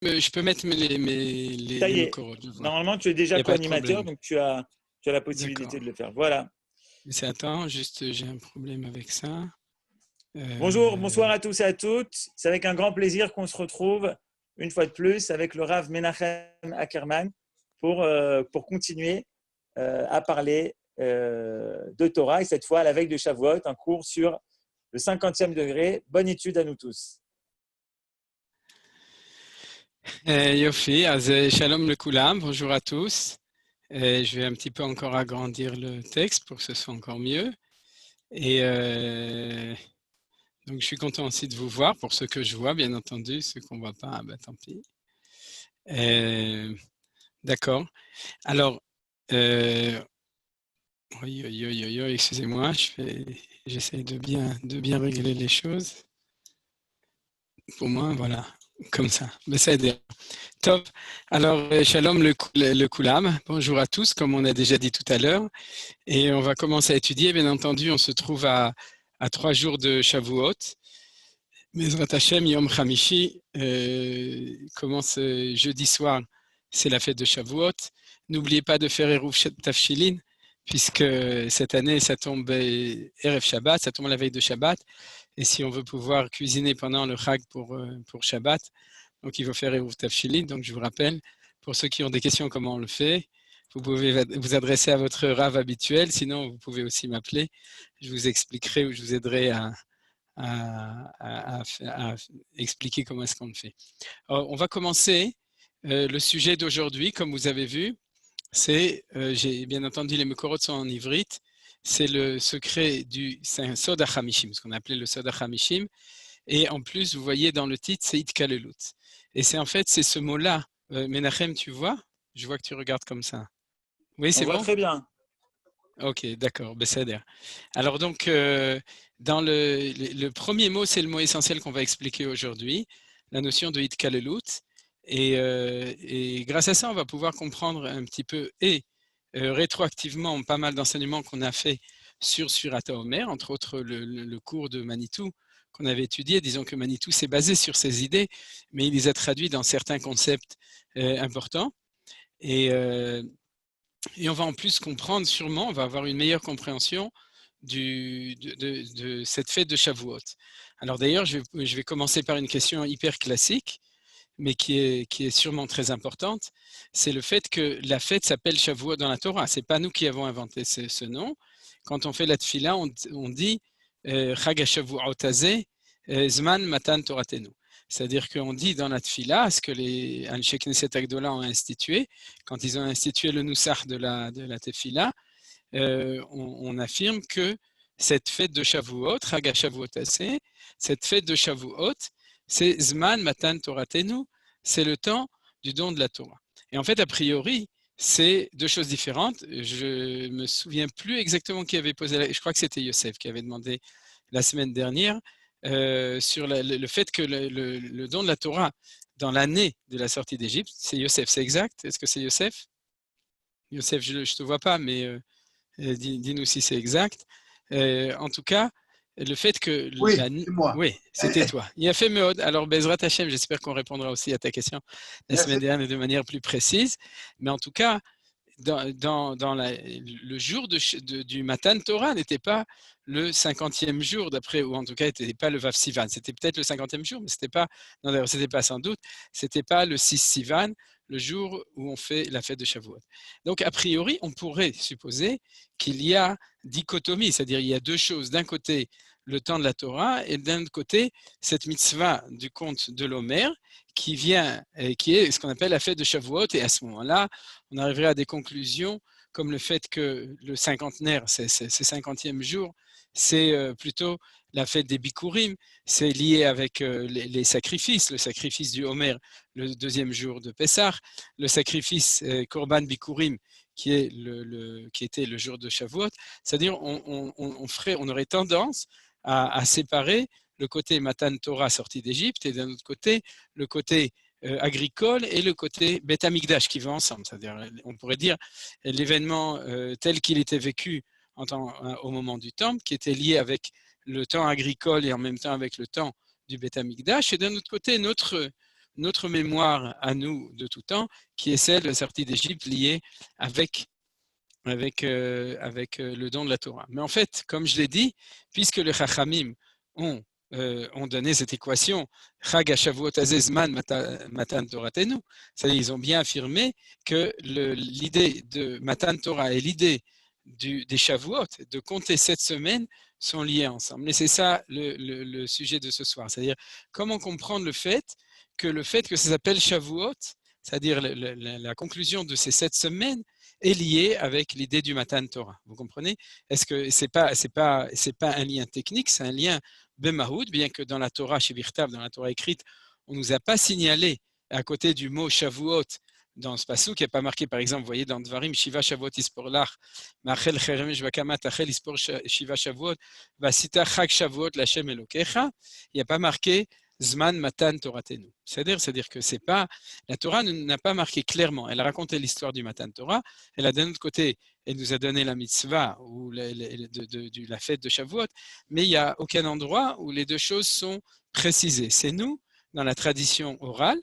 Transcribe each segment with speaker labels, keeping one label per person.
Speaker 1: je peux mettre
Speaker 2: Ça y
Speaker 1: les
Speaker 2: est.
Speaker 1: Mekorot, je vois.
Speaker 2: Normalement, tu es
Speaker 1: Il
Speaker 2: déjà
Speaker 1: n'y a pas de
Speaker 2: co-animateur,
Speaker 1: problème.
Speaker 2: donc tu as la possibilité
Speaker 1: D'accord.
Speaker 2: de le faire. Voilà.
Speaker 1: Attends, juste, j'ai un problème avec ça.
Speaker 2: Bonjour, bonsoir à tous et à toutes. C'est avec un grand plaisir qu'on se retrouve une fois de plus avec le Rav Menachem Ackerman pour continuer à parler de Torah et cette fois à la veille de Shavuot, un cours sur le 50e degré. Bonne étude à nous tous.
Speaker 1: Yofi, shalom le kulam, bonjour à tous. Je vais un petit peu encore agrandir le texte pour que ce soit encore mieux. Et donc, je suis content aussi de vous voir, pour ceux que je vois, bien entendu. Ceux qu'on ne voit pas, ben, tant pis. D'accord. Alors, excusez-moi, j'essaie de bien régler les choses. Pour moi, voilà, comme ça. Mais ça aide. Top. Alors, shalom le kulam. Bonjour à tous, comme on a déjà dit tout à l'heure. Et on va commencer à étudier. Bien entendu, on se trouve à 3 jours de Shavuot. Bezrat Hashem, Yom Hamishi commence jeudi soir. C'est la fête de Shavuot. N'oubliez pas de faire Eruv Tafshilin, puisque cette année, ça tombe Erev Shabbat, ça tombe la veille de Shabbat. Et si on veut pouvoir cuisiner pendant le Chag pour Shabbat, donc il faut faire Eruv Tafshilin. Donc je vous rappelle, pour ceux qui ont des questions comment on le fait, vous pouvez vous adresser à votre Rav habituel. Sinon, vous pouvez aussi m'appeler. Je vous expliquerai ou je vous aiderai à expliquer comment est-ce qu'on le fait. Alors, on va commencer. Le sujet d'aujourd'hui, comme vous avez vu, c'est, j'ai bien entendu, les Mekorot sont en ivrite, c'est le secret c'est un Sod HaChamishim, ce qu'on appelait le Sod HaChamishim, et en plus, vous voyez dans le titre, c'est Itkalelut. Et c'est en fait, c'est ce mot-là. Menachem, tu vois? Je vois que tu regardes comme ça. Oui, c'est
Speaker 2: On voit
Speaker 1: bon?
Speaker 2: très bien.
Speaker 1: Ok, d'accord, Bessader. Alors donc, dans le premier mot, c'est le mot essentiel qu'on va expliquer aujourd'hui, la notion de Hitkalelut. Et grâce à ça, on va pouvoir comprendre un petit peu et rétroactivement pas mal d'enseignements qu'on a fait sur Surata Omer, entre autres le cours de Manitou qu'on avait étudié. Disons que Manitou s'est basé sur ces idées, mais il les a traduits dans certains concepts importants. Et on va en plus comprendre sûrement, on va avoir une meilleure compréhension de cette fête de Shavuot. Alors d'ailleurs, je vais commencer par une question hyper classique, mais qui est sûrement très importante. C'est le fait que la fête s'appelle Shavuot dans la Torah. Ce n'est pas nous qui avons inventé ce nom. Quand on fait la tfila, on dit Chag HaShavuot Hazeh, Zman Matan Toratenu. C'est-à-dire qu'on dit dans la tfila, ce que les Anshe Knesset Agdola ont institué, quand ils ont institué le Nusach de la tefila, on affirme que cette fête de Shavuot, Chag HaShavuot Hazeh, cette fête de Shavuot, c'est Zman Matan Toratenu, c'est le temps du don de la Torah. Et en fait, a priori, c'est deux choses différentes. Je ne me souviens plus exactement qui avait posé je crois que c'était Yosef qui avait demandé la semaine dernière sur le fait que le don de la Torah dans l'année de la sortie d'Égypte, c'est Yosef, c'est exact? Est-ce que c'est Yosef? Yosef, je ne te vois pas, mais dis-nous si c'est exact. En tout cas, le fait que
Speaker 3: Oui, c'est moi.
Speaker 1: Oui, c'était toi. Il a fait Meod. Alors, Bezrat Hashem, j'espère qu'on répondra aussi à ta question la semaine dernière de manière plus précise. Mais en tout cas, le jour du Matan Torah n'était pas le 50e jour, d'après, ou en tout cas, n'était pas le Vav Sivan. C'était peut-être le 50e jour, mais c'était pas, non, d'ailleurs, c'était pas sans doute, c'était pas le 6 Sivan, le jour où on fait la fête de Shavuot. Donc, a priori, on pourrait supposer qu'il y a dichotomie, c'est-à-dire il y a deux choses. D'un côté, le temps de la Torah, et d'un autre côté, cette mitzvah du conte de l'Omer, qui vient, qui est ce qu'on appelle la fête de Shavuot, et à ce moment-là, on arriverait à des conclusions comme le fait que le cinquantenaire, ce 50e jour, c'est plutôt la fête des Bikurim, c'est lié avec les sacrifices, le sacrifice du Homer, le deuxième jour de Pessah, le sacrifice Korban Bikurim, qui était le jour de Shavuot, c'est-à-dire on aurait tendance à séparer le côté Matan Torah sorti d'Égypte et d'un autre côté, le côté agricole et le côté Beth Amikdash qui vont ensemble. C'est-à-dire, on pourrait dire l'événement tel qu'il était vécu au moment du temple, qui était lié avec le temps agricole et en même temps avec le temps du Beth Amikdash, et d'un autre côté, notre notre mémoire à nous de tout temps, qui est celle de la sortie d'Égypte liée avec le don de la Torah. Mais en fait, comme je l'ai dit, puisque les Chachamim ont donné cette équation, Chag HaShavuot Hazeh Zman Matan Toratenu, c'est-à-dire ils ont bien affirmé que l'idée de Matan Torah et l'idée des Shavuot, de compter 7 semaines, sont liées ensemble. Et c'est ça le sujet de ce soir, c'est-à-dire comment comprendre le fait que ça s'appelle Shavuot, c'est-à-dire la conclusion de ces 7 semaines, est lié avec l'idée du Matan Torah. Vous comprenez? Est-ce que c'est pas un lien technique, c'est un lien bemahoud, bien que dans la Torah, chez Birtav, dans la Torah écrite, on nous a pas signalé à côté du mot Shavuot dans ce passage qui n'est pas marqué, par exemple, vous voyez dans Dvarim, Shiva Shavuot ispor lach, machel cheremesh vakama tachel ispor Shiva Shavuot, vasita chag Shavuot lachem elokecha. Il n'y a pas marqué Zman Matan Toratenu. C'est-à-dire que c'est pas, la Torah n'a pas marqué clairement. Elle a raconté l'histoire du Matan Torah. Elle a d'un autre côté, elle nous a donné la mitzvah ou la fête de Shavuot, mais il n'y a aucun endroit où les deux choses sont précisées. C'est nous, dans la tradition orale,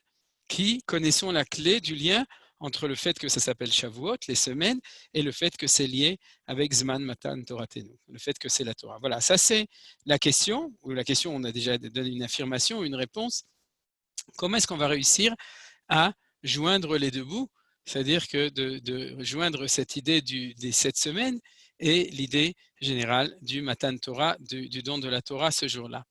Speaker 1: qui connaissons la clé du lien entre le fait que ça s'appelle Shavuot, les semaines, et le fait que c'est lié avec Zman Matan Toratenu, le fait que c'est la Torah. Voilà, ça c'est la question, on a déjà donné une affirmation, une réponse. Comment est-ce qu'on va réussir à joindre les deux bouts, c'est-à-dire que de joindre cette idée des 7 semaines et l'idée générale du Matan Torah, du don de la Torah ce jour-là.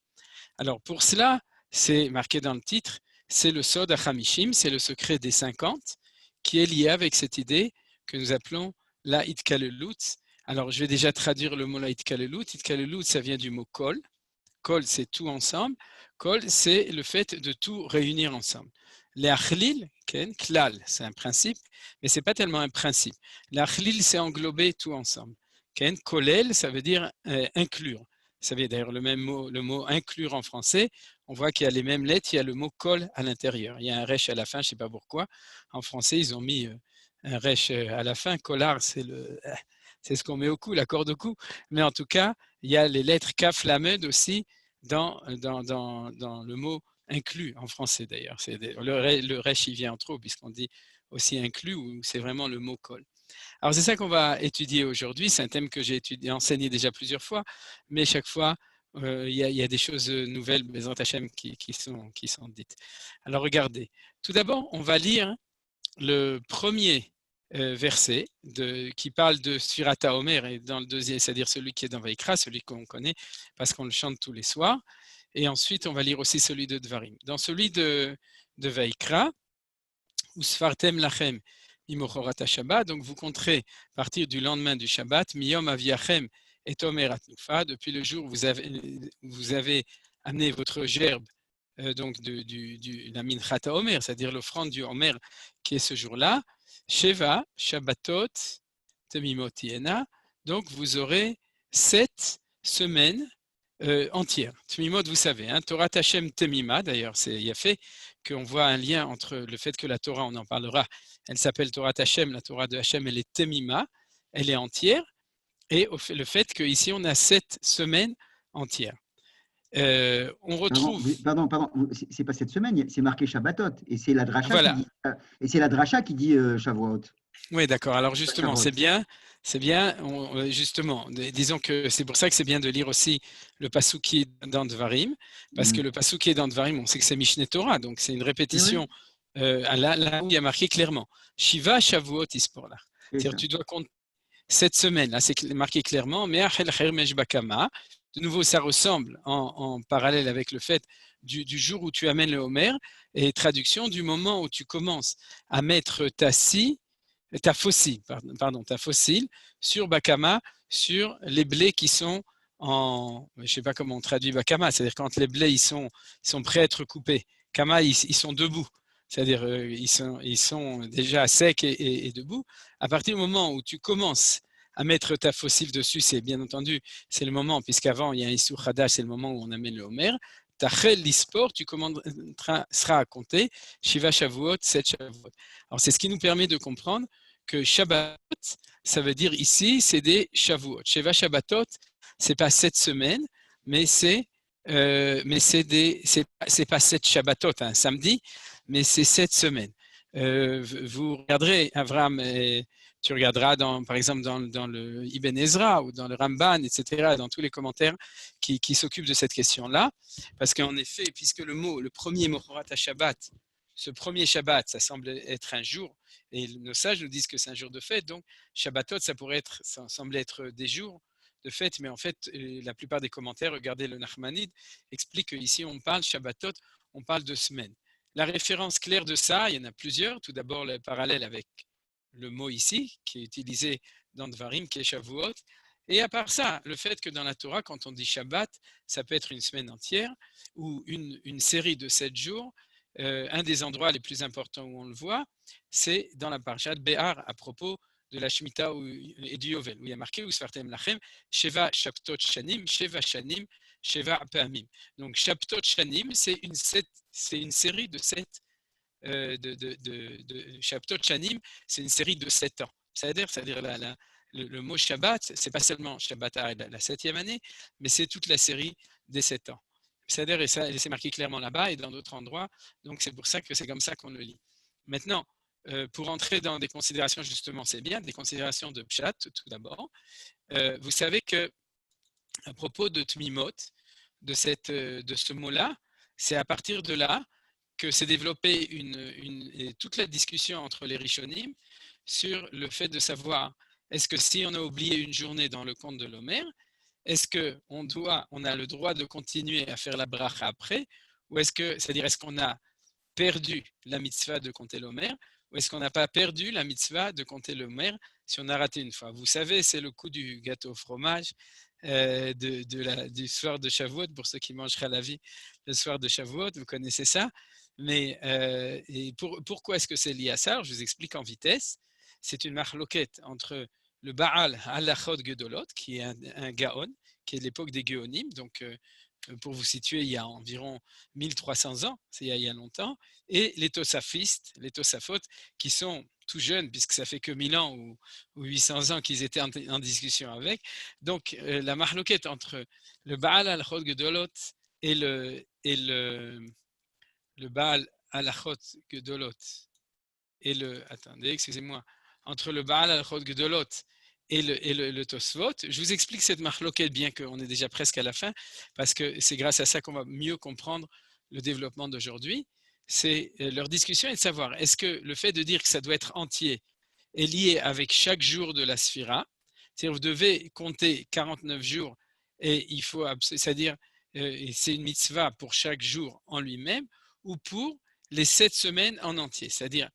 Speaker 1: Alors pour cela, c'est marqué dans le titre, c'est le Sod HaChamishim, c'est le secret des 50, qui est lié avec cette idée que nous appelons la Hitkalelut. Alors je vais déjà traduire le mot la Hitkalelut. Hitkalelut, ça vient du mot kol. Kol, c'est tout ensemble. Kol, c'est le fait de tout réunir ensemble. L'Achlil, klal, c'est un principe, mais ce n'est pas tellement un principe. L'Achlil, c'est englober tout ensemble. Kolel, ça veut dire inclure. Vous savez d'ailleurs le mot inclure en français, on voit qu'il y a les mêmes lettres, il y a le mot kol à l'intérieur. Il y a un resh à la fin, je ne sais pas pourquoi. En français, ils ont mis un resh à la fin. Kolar, c'est ce qu'on met au cou, la corde au cou. Mais en tout cas, il y a les lettres kaf lamed aussi dans le mot inclus en français d'ailleurs. Le resh, il vient en trop puisqu'on dit aussi inclus ou c'est vraiment le mot kol. Alors c'est ça qu'on va étudier aujourd'hui. C'est un thème que j'ai enseigné déjà plusieurs fois, mais chaque fois, il y a des choses nouvelles, Bezrat Hashem, qui sont dites. Alors regardez, tout d'abord, on va lire le premier verset qui parle de Sfirat HaOmer, et dans le deuxième, c'est-à-dire celui qui est dans Vaikra, celui qu'on connaît parce qu'on le chante tous les soirs. Et ensuite, on va lire aussi celui de Dvarim. Dans celui de Vaikra, Usfartem Lachem, Shabbat, donc vous compterez à partir du lendemain du Shabbat, Miyom Aviachem et Omer Atnufa, depuis le jour où vous avez amené votre gerbe, donc la Minchat Omer, c'est-à-dire l'offrande du Omer qui est ce jour-là, Sheva, Shabbatot, Temimot Yena, donc vous aurez 7 semaines entières. Temimot, vous savez, Torah Hashem Temima, d'ailleurs, il y a fait qu'on voit un lien entre le fait que la Torah, on en parlera, elle s'appelle Torah Hashem, la Torah de Hashem, elle est Temima, elle est entière, et le fait qu'ici on a 7 semaines entières. On retrouve.
Speaker 3: Pardon, c'est pas cette semaine, c'est marqué Shabbatot, et c'est la dracha
Speaker 1: voilà.
Speaker 3: qui dit Shavuot.
Speaker 1: Oui, d'accord. Alors justement, c'est bien. Justement, disons que c'est pour ça que c'est bien de lire aussi le passouk qui est dans Dvarim, parce que le passouk qui est dans Dvarim, on sait que c'est Mishneh Torah, donc c'est une répétition. Là où il y a marqué clairement, Shiva Shavuot ispor lach. C'est-à-dire tu dois compter 7 semaines. Là, c'est marqué clairement. Me'achel chermesh bakama. De nouveau, ça ressemble en parallèle avec le fait du jour où tu amènes le Homer, et traduction du moment où tu commences à mettre ta fossile sur Bakama, sur les blés qui sont je ne sais pas comment on traduit Bakama, c'est-à-dire quand les blés ils sont prêts à être coupés. Kama, ils sont debout, c'est-à-dire ils sont déjà secs et debout. À partir du moment où tu commences à mettre ta fossile dessus, c'est bien entendu, c'est le moment, puisqu'avant il y a un Issur Hadash, c'est le moment où on amène le Homer. Tachel l'ispor, tu seras à compter Shiva Shavuot, 7 Shavuot. Alors c'est ce qui nous permet de comprendre que Shabbat, ça veut dire ici, c'est des Shavuot. Shiva Shabbatot, c'est pas 7 semaines, mais c'est pas 7 Shabbatot, un samedi, mais c'est 7 semaines. Vous regarderez, Avraham, tu regarderas par exemple dans le Ibn Ezra ou dans le Ramban, etc., dans tous les commentaires qui s'occupent de cette question-là, parce qu'en effet, puisque le premier Mochorat Shabbat, ce premier Shabbat, ça semble être un jour, et nos sages nous disent que c'est un jour de fête, donc Shabbatot, ça semble être des jours de fête, mais en fait, la plupart des commentaires, regardez le Nachmanide, expliquent qu'ici on parle Shabbatot, on parle de semaines. La référence claire de ça, il y en a plusieurs. Tout d'abord, le parallèle avec le mot ici, qui est utilisé dans Dvarim, qui est Shavuot. Et à part ça, le fait que dans la Torah, quand on dit Shabbat, ça peut être une semaine entière ou une série de 7 jours. Un des endroits les plus importants où on le voit, c'est dans la Parshat Béhar, à propos de la Shemitah et du Yovel, où il y a marqué Usfartem Lachem, Sheva Shabtot Shanim, Sheva Shanim, Sheva Pa'amim. Donc, Shabtot Shanim, c'est une série de 7 Shabtot Shanim, c'est une série de 7 ans. C'est-à-dire le mot Shabbat, c'est pas seulement Shabbat la 7e année, mais c'est toute la série des 7 ans. C'est-à-dire, et ça, c'est marqué clairement là-bas et dans d'autres endroits, donc c'est pour ça que c'est comme ça qu'on le lit. Maintenant, pour entrer dans des considérations, justement, c'est bien, des considérations de Pshat, tout d'abord. Vous savez que, à propos de Tmimot, de ce mot-là, c'est à partir de là que s'est développée toute la discussion entre les Rishonim sur le fait de savoir, est-ce que si on a oublié une journée dans le compte de l'Omer, est-ce qu'on a le droit de continuer à faire la bracha après, ou c'est-à-dire est-ce qu'on a perdu la mitzvah de compter l'Omer, ou est-ce qu'on n'a pas perdu la mitzvah de compter l'Omer si on a raté une fois? Vous savez, c'est le coup du gâteau au fromage du soir de Shavuot, pour ceux qui mangeraient la vie le soir de Shavuot, vous connaissez ça. Mais pourquoi est-ce que c'est lié à ça? Je vous explique en vitesse. C'est une marloquette entre le Baal Halachot Gedolot, qui est un Gaon, qui est de l'époque des Géonim, donc pour vous situer, il y a environ 1300 ans, c'est il y a longtemps, et les Tosafistes, les Tosafot, qui sont tout jeunes, puisque ça fait que 1000 ans ou 800 ans qu'ils étaient en discussion avec. Donc, la marloquette entre le Baal Halachot Gedolot et le Baal Halachot Gedolot et entre le Baal Halachot Gedolot et le Tosfot. Je vous explique cette marloquette, bien qu'on est déjà presque à la fin, parce que c'est grâce à ça qu'on va mieux comprendre le développement d'aujourd'hui. C'est leur discussion est de savoir, est-ce que le fait de dire que ça doit être entier est lié avec chaque jour de la Sphira, c'est-à-dire vous devez compter 49 jours, et c'est-à-dire c'est une mitzvah pour chaque jour en lui-même, ou pour les 7 semaines en entier. C'est-à-dire,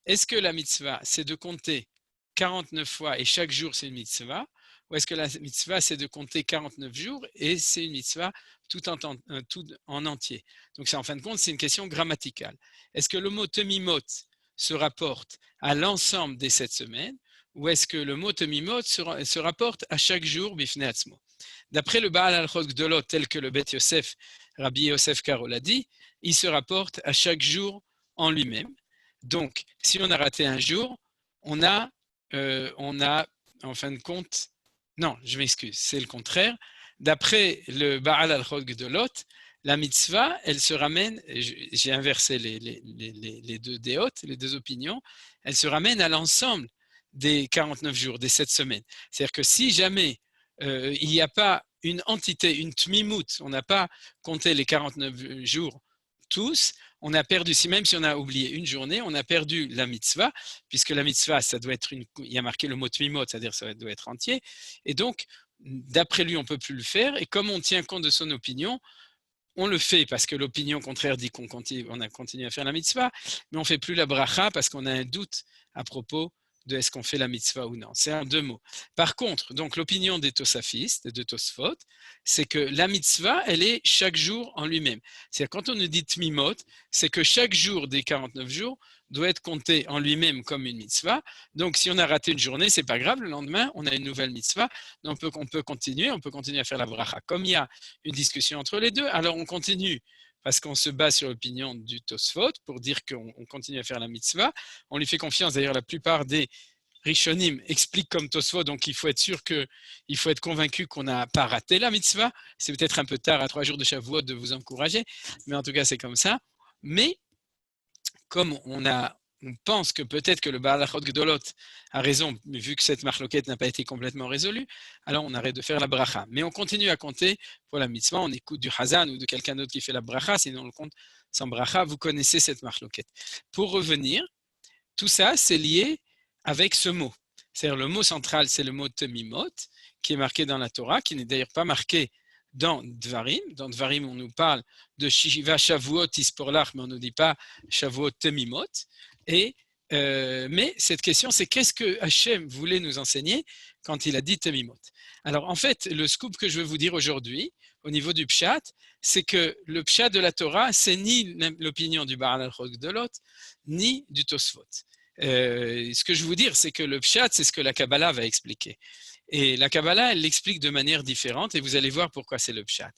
Speaker 1: est-ce que la mitzvah, c'est de compter 49 fois et chaque jour c'est une mitzvah, ou est-ce que la mitzvah c'est de compter 49 jours et c'est une mitzvah tout en entier? Donc ça, en fin de compte, c'est une question grammaticale. Est-ce que le mot temimot se rapporte à l'ensemble des 7 semaines, ou est-ce que le mot temimot se rapporte à chaque jour bifnei atzmo? D'après le Baal Halachot Gedolot, tel que le Bet Yosef, Rabbi Yosef Karo l'a dit, il se rapporte à chaque jour en lui-même. Donc, si on a raté un jour, on a en fin de compte, non, je m'excuse, c'est le contraire. D'après le Baal Halachot Gedolot, la mitzvah, elle se ramène, j'ai inversé les deux déotes, les deux opinions, elle se ramène à l'ensemble des 49 jours, des 7 semaines. C'est-à-dire que si jamais il n'y a pas une entité, une tmimout, on n'a pas compté les 49 jours tous, on a perdu, même si on a oublié une journée, on a perdu la mitzvah, puisque la mitzvah, ça doit être il y a marqué le mot tmimot, c'est-à-dire ça doit être entier, et donc, d'après lui, on ne peut plus le faire, et comme on tient compte de son opinion, on le fait parce que l'opinion contraire dit on a continué à faire la mitzvah, mais on ne fait plus la bracha parce qu'on a un doute à propos de est-ce qu'on fait la mitzvah ou non. C'est en 2 mots. Par contre, donc l'opinion des Tosafistes, de Tosfot, c'est que la mitzvah, elle est chaque jour en lui-même. C'est-à-dire quand on nous dit tmimot, c'est que chaque jour des 49 jours doit être compté en lui-même comme une mitzvah. Donc si on a raté une journée, c'est pas grave, le lendemain, on a une nouvelle mitzvah, donc on peut continuer à faire la bracha. Comme il y a une discussion entre les deux, alors on continue parce qu'on se base sur l'opinion du Tosfot pour dire qu'on continue à faire la mitzvah. On lui fait confiance. D'ailleurs, la plupart des Rishonim expliquent comme Tosfot, donc il faut être convaincu qu'on n'a pas raté la mitzvah. C'est peut-être un peu tard, à 3 jours de Shavuot, de vous encourager, mais en tout cas, c'est comme ça. Mais comme on pense que peut-être que le Baal Hachot Gdolot a raison, mais vu que cette marloquette n'a pas été complètement résolue, alors on arrête de faire la bracha. Mais on continue à compter pour la mitzvah, on écoute du Hazan ou de quelqu'un d'autre qui fait la bracha, sinon on le compte sans bracha. Vous connaissez cette marloquette. Pour revenir, tout ça, c'est lié avec ce mot. C'est-à-dire le mot central, c'est le mot temimot, qui est marqué dans la Torah, qui n'est d'ailleurs pas marqué dans Dvarim. Dans Dvarim, on nous parle de Shiva Shavuot Isporlach, mais on ne nous dit pas Shavuot Temimot. Mais cette question, c'est qu'est-ce que Hachem voulait nous enseigner quand il a dit Temimot? Alors, en fait, le scoop que je veux vous dire aujourd'hui, au niveau du Pshat, c'est que le Pshat de la Torah, c'est ni l'opinion du Baal Hachot Gdolot, ni du Tosfot. Ce que je veux vous dire, c'est que le Pshat, c'est ce que la Kabbalah va expliquer. Et la Kabbalah, elle l'explique de manière différente, et vous allez voir pourquoi c'est le Pshat.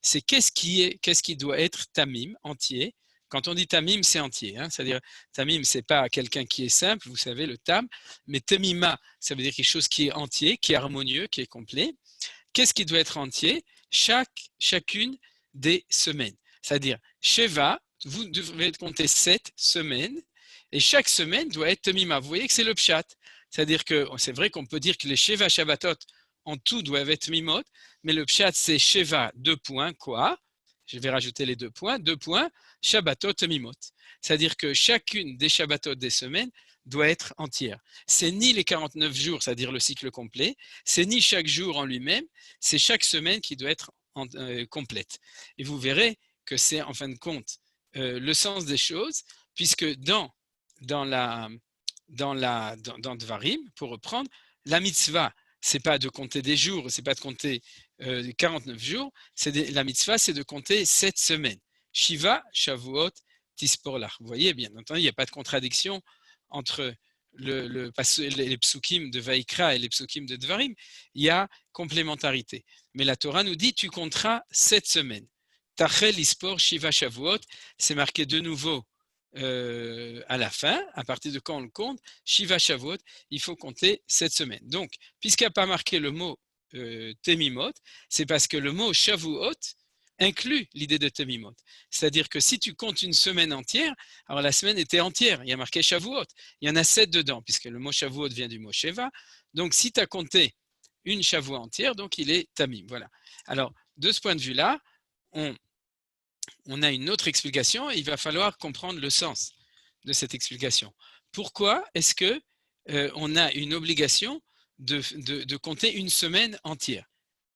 Speaker 1: C'est qu'est-ce qui doit être tamim, entier. Quand on dit tamim, c'est entier. C'est-à-dire, tamim, ce n'est pas quelqu'un qui est simple, vous savez, le tam, mais temima, ça veut dire quelque chose qui est entier, qui est harmonieux, qui est complet. Qu'est-ce qui doit être entier? Chacune des semaines. C'est-à-dire, Sheva, vous devez compter 7 semaines, et chaque semaine doit être temima. Vous voyez que c'est le Pshat. C'est-à-dire que c'est vrai qu'on peut dire que les Sheva Shabbatot en tout doivent être mimot, mais le Pshat c'est Sheva, 2 points, quoi? Je vais rajouter les 2 points, 2 points, Shabbatot mimot. C'est-à-dire que chacune des Shabbatot des semaines doit être entière. C'est ni les 49 jours, c'est-à-dire le cycle complet, c'est ni chaque jour en lui-même, c'est chaque semaine qui doit être complète. Et vous verrez que c'est en fin de compte le sens des choses, puisque dans Dvarim, pour reprendre, la mitzvah, c'est pas de compter des jours, c'est pas de compter 49 jours, la mitzvah, c'est de compter 7 semaines. Shiva, Shavuot, Tisporlach. Vous voyez, bien entendu, il n'y a pas de contradiction entre les psukim de Vaïkra et les psukim de Dvarim. Il y a complémentarité. Mais la Torah nous dit, tu compteras 7 semaines. Tachel, Ispor, Shiva, Shavuot, c'est marqué de nouveau à la fin, à partir de quand on le compte, Shiva Shavuot, il faut compter 7 semaines. Donc, puisqu'il n'y a pas marqué le mot Temimot, c'est parce que le mot Shavuot inclut l'idée de Temimot. C'est-à-dire que si tu comptes une semaine entière, alors la semaine était entière, il y a marqué Shavuot, il y en a 7 dedans, puisque le mot Shavuot vient du mot Sheva. Donc, si tu as compté une Shavuot entière, donc il est Tamim. Voilà. Alors, de ce point de vue-là, on a une autre explication et il va falloir comprendre le sens de cette explication. Pourquoi est-ce que on a une obligation de compter une semaine entière?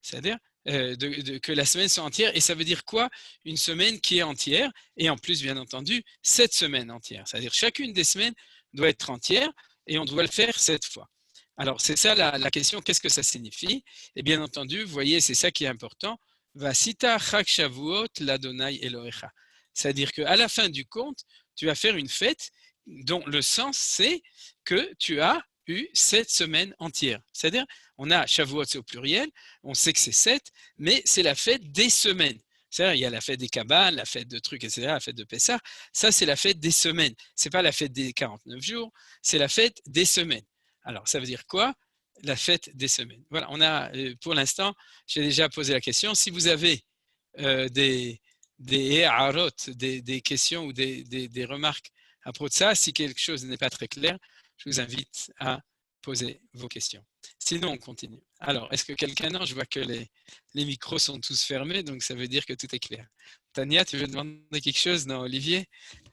Speaker 1: C'est-à-dire que la semaine soit entière, et ça veut dire quoi? Une semaine qui est entière, et en plus, bien entendu, 7 semaines entières. C'est-à-dire chacune des semaines doit être entière, et on doit le faire 7 fois. Alors, c'est ça la question, qu'est-ce que ça signifie? Et bien entendu, vous voyez, c'est ça qui est important. Vasita chak shavuot l'Adonai Elohecha. C'est-à-dire qu'à la fin du compte, tu vas faire une fête dont le sens, c'est que tu as eu 7 semaines entières. C'est-à-dire, on a Shavuot, c'est au pluriel, on sait que c'est 7, mais c'est la fête des semaines. C'est-à-dire, il y a la fête des Kabbalah, la fête de trucs, etc., la fête de Pessah. Ça, c'est la fête des semaines. Ce n'est pas la fête des 49 jours, c'est la fête des semaines. Alors, ça veut dire quoi? La fête des semaines. Voilà, on a, pour l'instant, j'ai déjà posé la question. Si vous avez des questions ou des remarques à propos de ça, si quelque chose n'est pas très clair, je vous invite à poser vos questions. Sinon, on continue. Alors, est-ce que quelqu'un... Non, je vois que les micros sont tous fermés, donc ça veut dire que tout est clair. Tania, tu veux demander quelque chose? Non, Olivier?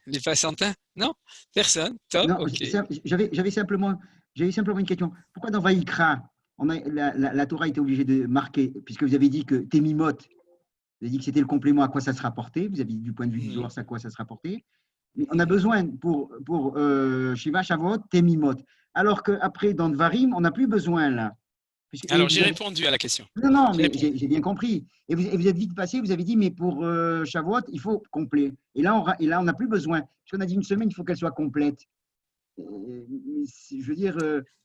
Speaker 1: Les Passantins? Non? Personne? Top,
Speaker 3: Non,
Speaker 1: ok.
Speaker 3: j'avais simplement une question. Pourquoi dans Vaïkra, la Torah était obligée de marquer, puisque vous avez dit que Temimot, vous avez dit que c'était le complément à quoi ça se rapportait, vous avez dit du point de vue du Zohar, à quoi ça se rapportait. Mais on a besoin pour Shiva, Shavuot, Temimot. Alors qu'après, dans Dvarim, on n'a plus besoin là.
Speaker 1: Alors, j'ai répondu à la question.
Speaker 3: Non, mais j'ai bien compris. Et vous êtes vite passé, vous avez dit, mais pour Shavuot, il faut complet. Et là, on n'a plus besoin. Parce qu'on a dit une semaine, il faut qu'elle soit complète. Je veux dire.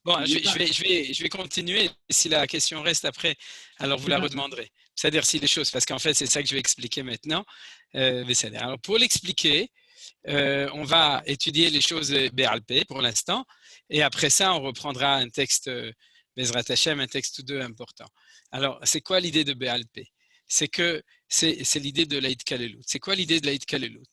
Speaker 1: Bon, je vais continuer. Si la question reste après, alors vous la redemanderez. C'est-à-dire si les choses, parce qu'en fait, c'est ça que je vais expliquer maintenant. Alors, pour l'expliquer, on va étudier les choses Béalpé pour l'instant. Et après ça, on reprendra un texte, Bezrat Hashem, un texte ou deux important. Alors, c'est quoi l'idée de Béalpé? C'est l'idée de l'Aïd Kalelut. C'est quoi l'idée de l'Aïd Kalelut?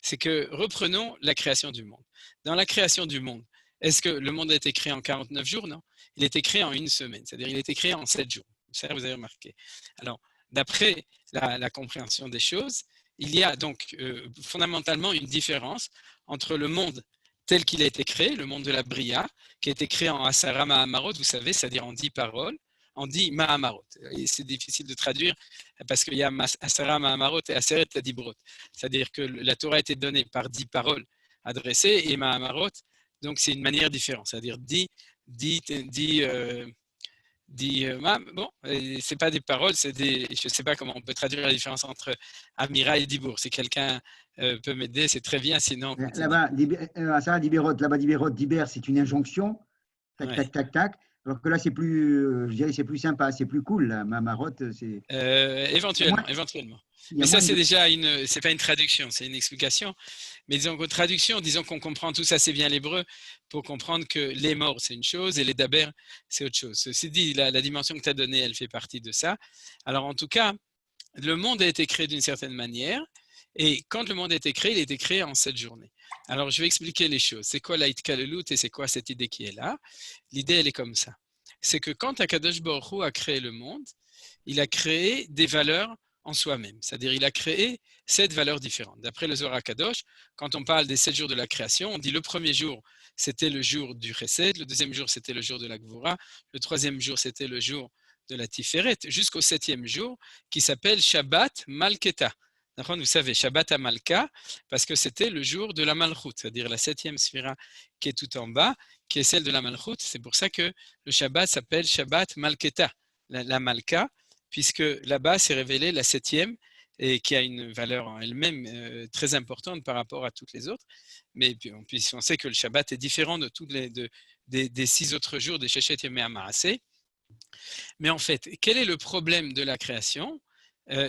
Speaker 1: c'est que reprenons la création du monde. Dans la création du monde, est-ce que le monde a été créé en 49 jours? Non. Il a été créé en une semaine, c'est-à-dire il a été créé en 7 jours. Ça, vous avez remarqué. Alors, d'après la compréhension des choses, il y a donc fondamentalement une différence entre le monde tel qu'il a été créé, le monde de la Bria, qui a été créé en Asara Mahamarot, vous savez, c'est-à-dire en 10 paroles, en 10 Mahamarot. Et c'est difficile de traduire parce qu'il y a Asara Mahamarot et Aseret Dibrot. C'est-à-dire que la Torah a été donnée par 10 paroles adressées et Mahamarot, donc c'est une manière différente, c'est-à-dire 10 bon, c'est pas des paroles, c'est des, je sais pas comment on peut traduire la différence entre Amira et Dibour. Si quelqu'un peut m'aider, c'est très bien, sinon.
Speaker 3: Là-bas, ça, Dibérot, là-bas, Dibérot, Diber, c'est une injonction, tac,
Speaker 1: Ouais.
Speaker 3: tac, tac, tac. Alors que là, c'est plus, je dirais, c'est plus sympa, c'est plus cool. Là. Ma marotte, c'est.
Speaker 1: Éventuellement. Mais ça, c'est déjà c'est pas une traduction, c'est une explication. Mais disons qu'en traduction, disons qu'on comprend tous assez bien l'hébreu pour comprendre que les morts, c'est une chose et les daber, c'est autre chose. Ceci dit, la dimension que tu as donnée, elle fait partie de ça. Alors, en tout cas, le monde a été créé d'une certaine manière. Et quand le monde a été créé, il a été créé en 7 journées. Alors, je vais expliquer les choses. C'est quoi l'Aïtkalelut et c'est quoi cette idée qui est là? L'idée, elle est comme ça. C'est que quand Akadosh Baruch Hu a créé le monde, il a créé des valeurs en soi-même. C'est-à-dire, il a créé 7 valeurs différentes. D'après le Zohar Kadosh, quand on parle des 7 jours de la création, on dit le premier jour, c'était le jour du Chesed, le deuxième jour, c'était le jour de la Gvura, le troisième jour, c'était le jour de la Tiferet, jusqu'au 7e jour, qui s'appelle Shabbat Malketa. Vous savez, Shabbat à Malka, parce que c'était le jour de la Malchut, c'est-à-dire la 7e sphira qui est tout en bas, qui est celle de la Malchut. C'est pour ça que le Shabbat s'appelle Shabbat Malketa, la Malka, puisque là-bas s'est révélée la 7e et qui a une valeur en elle-même très importante par rapport à toutes les autres. Mais puis on sait que le Shabbat est différent de tous des 6 autres jours des Shechet Yemei HaMaaseh. Mais en fait, quel est le problème de la création?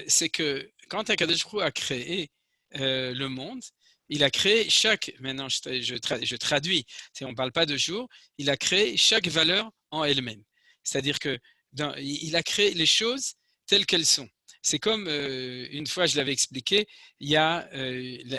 Speaker 1: C'est que quand Akadosh Baruch Hu a créé le monde, il a créé maintenant je traduis, on ne parle pas de jour, il a créé chaque valeur en elle-même. C'est-à-dire qu'il a créé les choses telles qu'elles sont. C'est comme, une fois je l'avais expliqué, il y a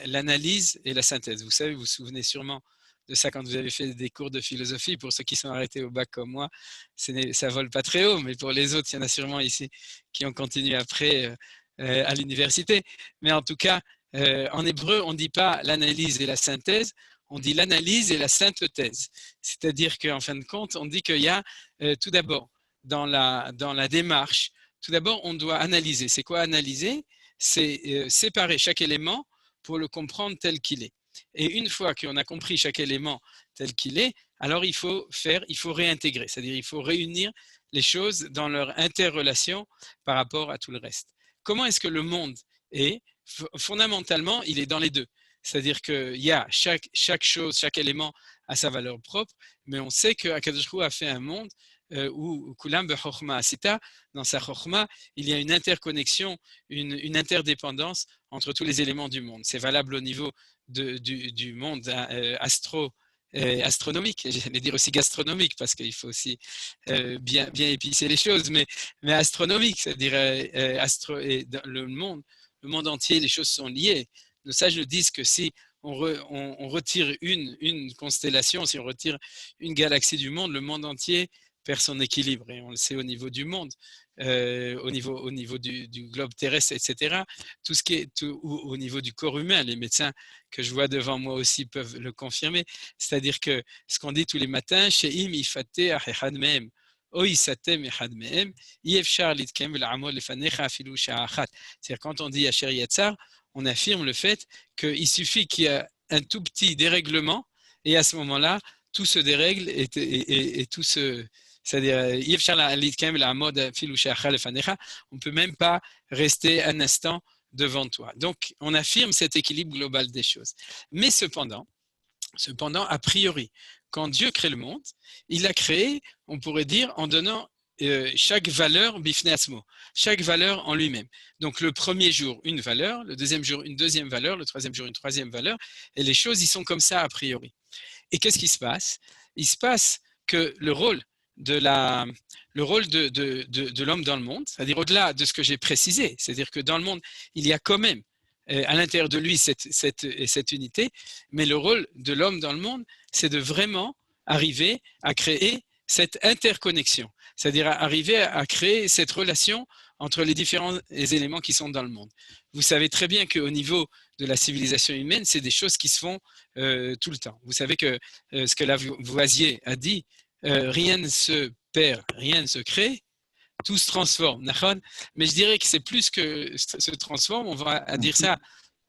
Speaker 1: l'analyse et la synthèse. Vous savez, vous vous souvenez sûrement de ça quand vous avez fait des cours de philosophie. Pour ceux qui sont arrêtés au bac comme moi, ça vole pas très haut, mais pour les autres, il y en a sûrement ici qui ont continué après à l'université. Mais en tout cas, en hébreu, on ne dit pas l'analyse et la synthèse, on dit l'analyse et la synthèse. C'est-à-dire qu'en fin de compte, on dit qu'il y a tout d'abord, dans la démarche, tout d'abord, on doit analyser. C'est quoi analyser? C'est séparer chaque élément pour le comprendre tel qu'il est. Et une fois qu'on a compris chaque élément tel qu'il est, alors il faut réintégrer, c'est-à-dire il faut réunir les choses dans leur interrelation par rapport à tout le reste. Comment est-ce que le monde est? Fondamentalement, il est dans les deux. C'est-à-dire qu'il y a chaque chose, chaque élément a sa valeur propre, mais on sait qu'Akadosh Baruch Hu a fait un monde où Kulam Bechorma Asita, dans sa Chorma, il y a une interconnexion, une interdépendance entre tous les éléments du monde. C'est valable au niveau du monde astronomique, j'allais dire aussi gastronomique, parce qu'il faut aussi bien épicer les choses, mais astronomique, c'est-à-dire le monde entier, les choses sont liées. Nos sages nous disent que si on retire une constellation, si on retire une galaxie du monde, le monde entier perd son équilibre. Et on le sait au niveau du monde, au niveau du globe terrestre, etc. Tout ce qui est au niveau du corps humain, les médecins que je vois devant moi aussi peuvent le confirmer. C'est-à-dire que ce qu'on dit tous les matins, Sheim ifate achechad mehem. C'est-à-dire quand on dit Asher Yatzar, on affirme le fait qu'il suffit qu'il y ait un tout petit dérèglement et à ce moment-là, tout se dérègle et tout se... C'est-à-dire, on ne peut même pas rester un instant devant toi. Donc, on affirme cet équilibre global des choses. Mais cependant, a priori, quand Dieu crée le monde, il l'a créé, on pourrait dire, en donnant chaque valeur bifnei asmo, chaque valeur en lui-même. Donc le premier jour, une valeur, le deuxième jour, une deuxième valeur, le troisième jour, une troisième valeur, et les choses, ils sont comme ça a priori. Et qu'est-ce qui se passe? Il se passe que le rôle de l'homme dans le monde, c'est-à-dire au-delà de ce que j'ai précisé, c'est-à-dire que dans le monde, il y a quand même à l'intérieur de lui cette unité, mais le rôle de l'homme dans le monde, c'est de vraiment arriver à créer cette interconnexion, c'est-à-dire arriver à créer cette relation entre les différents éléments qui sont dans le monde. Vous savez très bien qu'au niveau de la civilisation humaine, c'est des choses qui se font tout le temps. Vous savez que ce que Lavoisier a dit, rien ne se perd, rien ne se crée, tout se transforme. Mais je dirais que c'est plus que se transforme, on va dire ça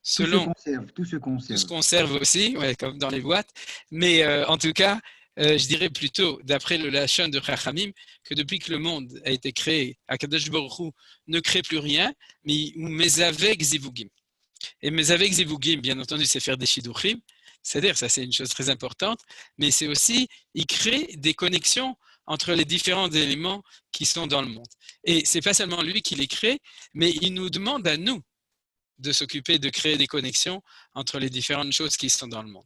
Speaker 1: selon…
Speaker 3: Tout se conserve.
Speaker 1: Tout se conserve aussi, ouais, comme dans les boîtes. Mais en tout cas, je dirais plutôt, d'après le Lachon de Chachamim, que depuis que le monde a été créé, Akadosh Baruch Hu ne crée plus rien, mais Mezavek Zivugim. Et Mezavek Zivugim, bien entendu, c'est faire des Shiduchim, c'est-à-dire, ça c'est une chose très importante, mais c'est aussi, il crée des connexions entre les différents éléments qui sont dans le monde. Et ce n'est pas seulement lui qui les crée, mais il nous demande à nous de s'occuper de créer des connexions entre les différentes choses qui sont dans le monde.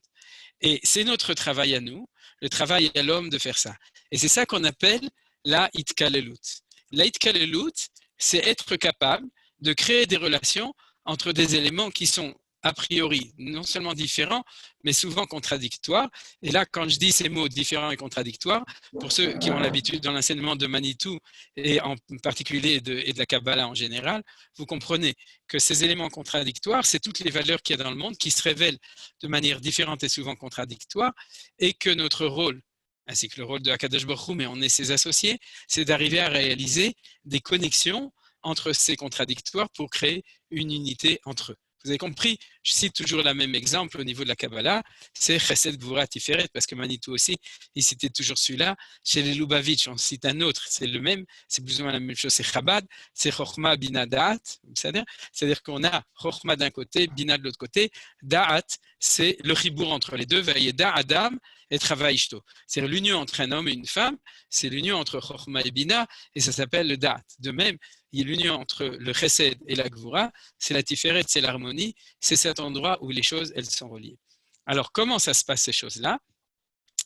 Speaker 1: Et c'est notre travail à nous, le travail à l'homme de faire ça. Et c'est ça qu'on appelle la Itkalelut. La Itkalelut, c'est être capable de créer des relations entre des éléments qui sont a priori non seulement différents, mais souvent contradictoires. Et là, quand je dis ces mots différents et contradictoires, pour ceux qui ont l'habitude dans l'enseignement de Manitou, et en particulier et de la Kabbalah en général, vous comprenez que ces éléments contradictoires, c'est toutes les valeurs qu'il y a dans le monde qui se révèlent de manière différente et souvent contradictoire, et que notre rôle, ainsi que le rôle de Akadosh Baruch Hu, mais on est ses associés, c'est d'arriver à réaliser des connexions entre ces contradictoires pour créer une unité entre eux. Vous avez compris, je cite toujours le même exemple au niveau de la Kabbalah, c'est Chesed Gvura Tiferet, parce que Manitou aussi, il citait toujours celui-là. Chez les Lubavitch, on cite un autre, c'est le même, c'est plus ou moins la même chose, c'est Chabad, c'est Chochma Bina Da'at, c'est-à-dire qu'on a Chochma d'un côté, Bina de l'autre côté, Da'at, c'est le chibour entre les deux, Vayeda Adam et Travail Ishto. C'est l'union entre un homme et une femme, c'est l'union entre Chochma et Bina, et ça s'appelle le Da'at. De même, il y a l'union entre le Chesed et la Gvura, c'est la Tiferet, c'est l'harmonie, c'est cet endroit où les choses, elles sont reliées. Alors, comment ça se passe ces choses-là?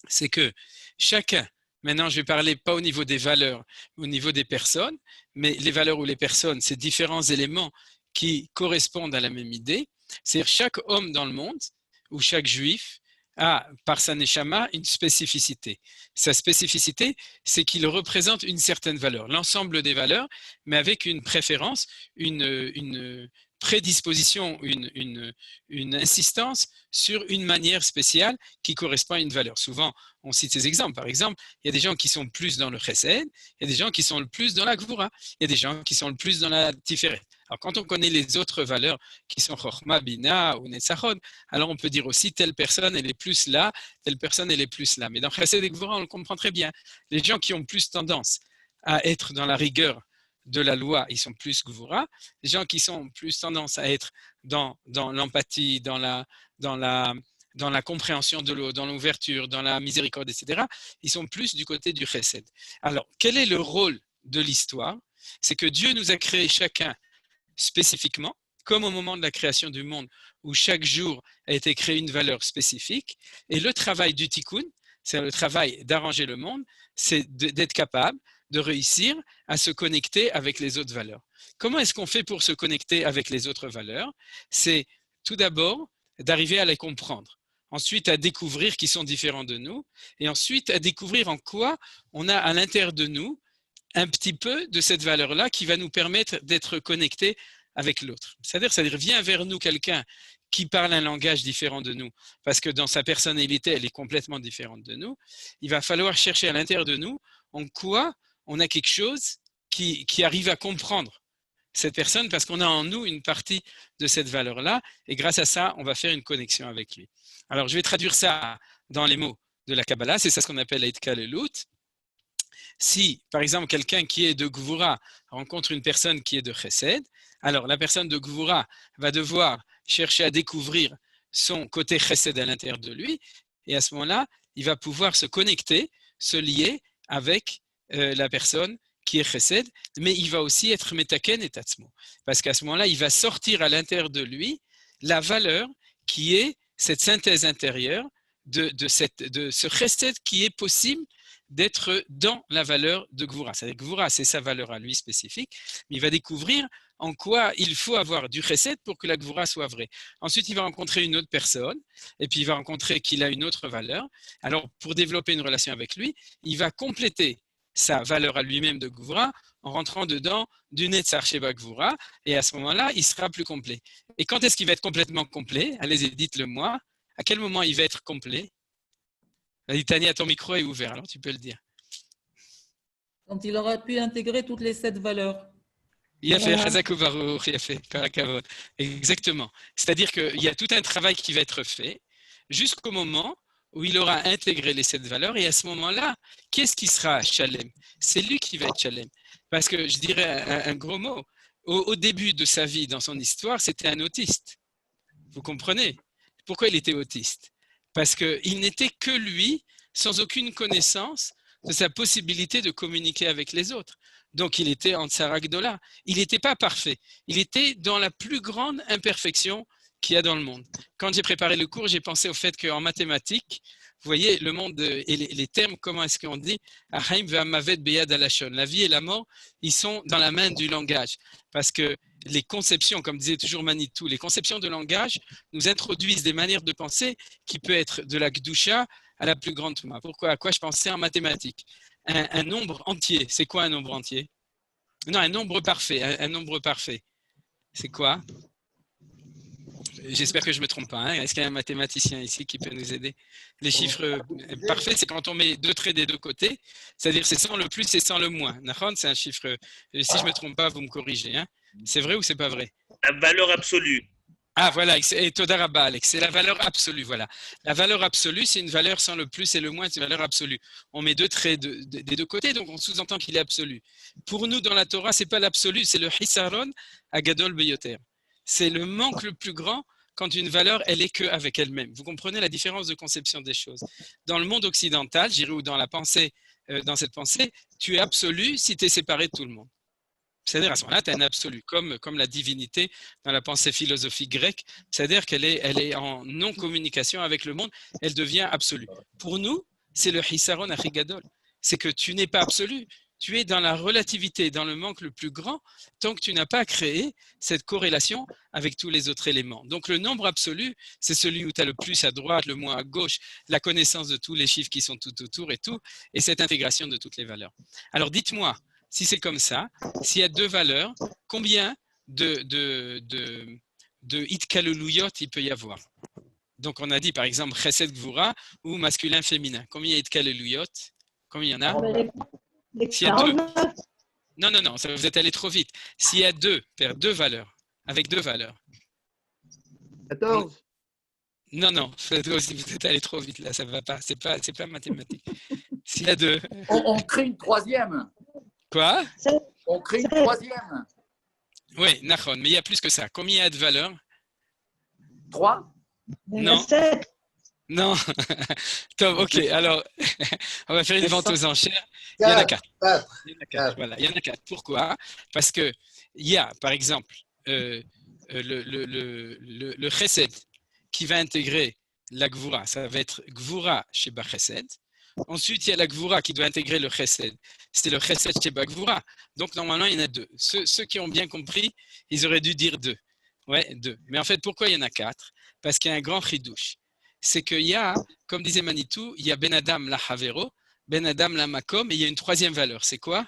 Speaker 1: C'est que chacun, maintenant je vais parler pas au niveau des valeurs, au niveau des personnes, mais les valeurs ou les personnes, c'est différents éléments qui correspondent à la même idée. C'est-à-dire chaque homme dans le monde, ou chaque juif, a, par sa neshama, une spécificité. Sa spécificité, c'est qu'il représente une certaine valeur, l'ensemble des valeurs, mais avec une préférence, une prédisposition, une insistance sur une manière spéciale qui correspond à une valeur. Souvent, on cite ces exemples. Par exemple, il y a des gens qui sont plus dans le chesed, il y a des gens qui sont le plus dans la gvura, il y a des gens qui sont le plus dans la tiferet. Alors, quand on connaît les autres valeurs qui sont chokhma, bina ou netzachod, alors on peut dire aussi telle personne elle est plus là, telle personne elle est plus là. Mais dans chesed et gvura, on le comprend très bien. Les gens qui ont plus tendance à être dans la rigueur de la loi, ils sont plus gvura. Les gens qui sont plus tendance à être dans l'empathie, dans la compréhension de l'autre, dans l'ouverture, dans la miséricorde, etc., ils sont plus du côté du chesed. Alors, quel est le rôle de l'histoire? C'est que Dieu nous a créés chacun spécifiquement, comme au moment de la création du monde, où chaque jour a été créé une valeur spécifique. Et le travail du tikkun, c'est le travail d'arranger le monde, c'est d'être capable de réussir à se connecter avec les autres valeurs. Comment est-ce qu'on fait pour se connecter avec les autres valeurs? C'est tout d'abord d'arriver à les comprendre, ensuite à découvrir qu'ils sont différents de nous, et ensuite à découvrir en quoi on a à l'intérieur de nous un petit peu de cette valeur-là qui va nous permettre d'être connectés avec l'autre. C'est-à-dire vient vers nous quelqu'un qui parle un langage différent de nous, parce que dans sa personnalité, elle est complètement différente de nous. Il va falloir chercher à l'intérieur de nous en quoi on a quelque chose qui arrive à comprendre cette personne, parce qu'on a en nous une partie de cette valeur-là, et grâce à ça, on va faire une connexion avec lui. Alors, je vais traduire ça dans les mots de la Kabbalah, c'est ça ce qu'on appelle l'Itkalelut. Si, par exemple, quelqu'un qui est de Gvura rencontre une personne qui est de Chesed, alors la personne de Gvura va devoir chercher à découvrir son côté Chesed à l'intérieur de lui, et à ce moment-là, il va pouvoir se connecter, se lier avec la personne qui est Chesed, mais il va aussi être Metaken et Tatzmo, parce qu'à ce moment-là, il va sortir à l'intérieur de lui la valeur qui est cette synthèse intérieure de ce Chesed qui est possible d'être dans la valeur de Gvura. C'est-à-dire Gvura, c'est sa valeur à lui spécifique, mais il va découvrir en quoi il faut avoir du chesed pour que la gvura soit vraie. Ensuite, il va rencontrer une autre personne, et puis il va rencontrer qu'il a une autre valeur. Alors, pour développer une relation avec lui, il va compléter sa valeur à lui-même de gvura en rentrant dedans du netzar sheba gvura, et à ce moment-là, il sera plus complet. Et quand est-ce qu'il va être complètement complet? Allez-y, dites-le moi. À quel moment il va être complet? Tania, ton micro est ouvert, alors tu peux le dire.
Speaker 4: Quand il aura pu intégrer toutes les 7 valeurs.
Speaker 1: Il a fait Chazakou Baruch, il a fait Karakavod. Exactement. C'est-à-dire qu'il y a tout un travail qui va être fait jusqu'au moment où il aura intégré les 7 valeurs. Et à ce moment-là, qu'est-ce qui sera Shalem? C'est lui qui va être Shalem. Parce que je dirais un gros mot. Au début de sa vie, dans son histoire, c'était un autiste. Vous comprenez? Pourquoi il était autiste? Parce qu'il n'était que lui, sans aucune connaissance de sa possibilité de communiquer avec les autres. Donc, il était en Tsaragdola. Il n'était pas parfait. Il était dans la plus grande imperfection qu'il y a dans le monde. Quand j'ai préparé le cours, j'ai pensé au fait qu'en mathématiques, vous voyez, le monde et les termes, comment est-ce qu'on dit? La vie et la mort, ils sont dans la main du langage. Parce que les conceptions, comme disait toujours Manitou, les conceptions de langage nous introduisent des manières de penser qui peut être de la Gdusha à la plus grande Touma. Pourquoi? À quoi je pensais en mathématiques? Un nombre entier. C'est quoi un nombre entier? Non, un nombre parfait. Un nombre parfait. C'est quoi? J'espère que je ne me trompe pas. Hein. Est-ce qu'il y a un mathématicien ici qui peut nous aider? Les chiffres parfaits, c'est quand on met 2 traits des 2 côtés. C'est-à-dire c'est sans le plus et sans le moins. C'est un chiffre. Si je ne me trompe pas, vous me corrigez. Hein. C'est vrai ou c'est pas vrai?
Speaker 5: La valeur absolue.
Speaker 1: Ah voilà, et Todarabba, Alex, c'est la valeur absolue, voilà. La valeur absolue, c'est une valeur sans le plus et le moins, c'est une valeur absolue. On met 2 traits des 2 côtés, donc on sous-entend qu'il est absolu. Pour nous, dans la Torah, c'est pas l'absolu, c'est le hisaron agadol beyoter. C'est le manque le plus grand quand une valeur, elle est qu'avec elle-même. Vous comprenez la différence de conception des choses. Dans le monde occidental, j'irai ou dans la pensée, dans cette pensée, tu es absolu si tu es séparé de tout le monde. C'est-à-dire à ce moment-là, tu as un absolu, comme la divinité dans la pensée philosophique grecque, c'est-à-dire qu'elle est en non-communication avec le monde, elle devient absolue. Pour nous, c'est le hisaron achigadol, c'est que tu n'es pas absolu, tu es dans la relativité, dans le manque le plus grand, tant que tu n'as pas créé cette corrélation avec tous les autres éléments. Donc le nombre absolu, c'est celui où tu as le plus à droite, le moins à gauche, la connaissance de tous les chiffres qui sont tout autour et cette intégration de toutes les valeurs. Alors dites-moi, si c'est comme ça, s'il y a 2 valeurs, combien de itkaleluyot il peut y avoir? Donc on a dit par exemple chesed gvura ou masculin féminin. Combien il y a itkaleluyot? Combien il y en a? S'il y a 2. Non, ça, vous êtes allé trop vite. S'il y a 2, faire 2 valeurs, avec 2 valeurs.
Speaker 6: 14.
Speaker 1: Non, vous êtes allé trop vite là, ça ne va pas, c'est pas mathématique. S'il y a 2.
Speaker 6: On crée une 3e.
Speaker 1: Quoi?
Speaker 6: On crée une 3e.
Speaker 1: Oui, Nahon, mais il y a plus que ça. Combien il y a de valeurs?
Speaker 6: 3.
Speaker 1: Non. Non. Tom, ok, alors, on va faire une vente aux enchères. Il y en a 4. Il y en a 4. Voilà, il y en a 4. Pourquoi? Parce qu'il y a, par exemple, le chesed qui va intégrer la gvura. Ça va être gvura chez Chesed. Ensuite, il y a la gvura qui doit intégrer le chesed. C'est le chesed chez gvura. Donc, normalement, il y en a 2. Ceux qui ont bien compris, ils auraient dû dire 2. Ouais, 2. Mais en fait, pourquoi il y en a 4? Parce qu'il y a un grand chidouche. C'est qu'il y a, comme disait Manitou, il y a Ben Adam la Havero, Ben Adam la Makom, et il y a une 3e valeur. C'est quoi?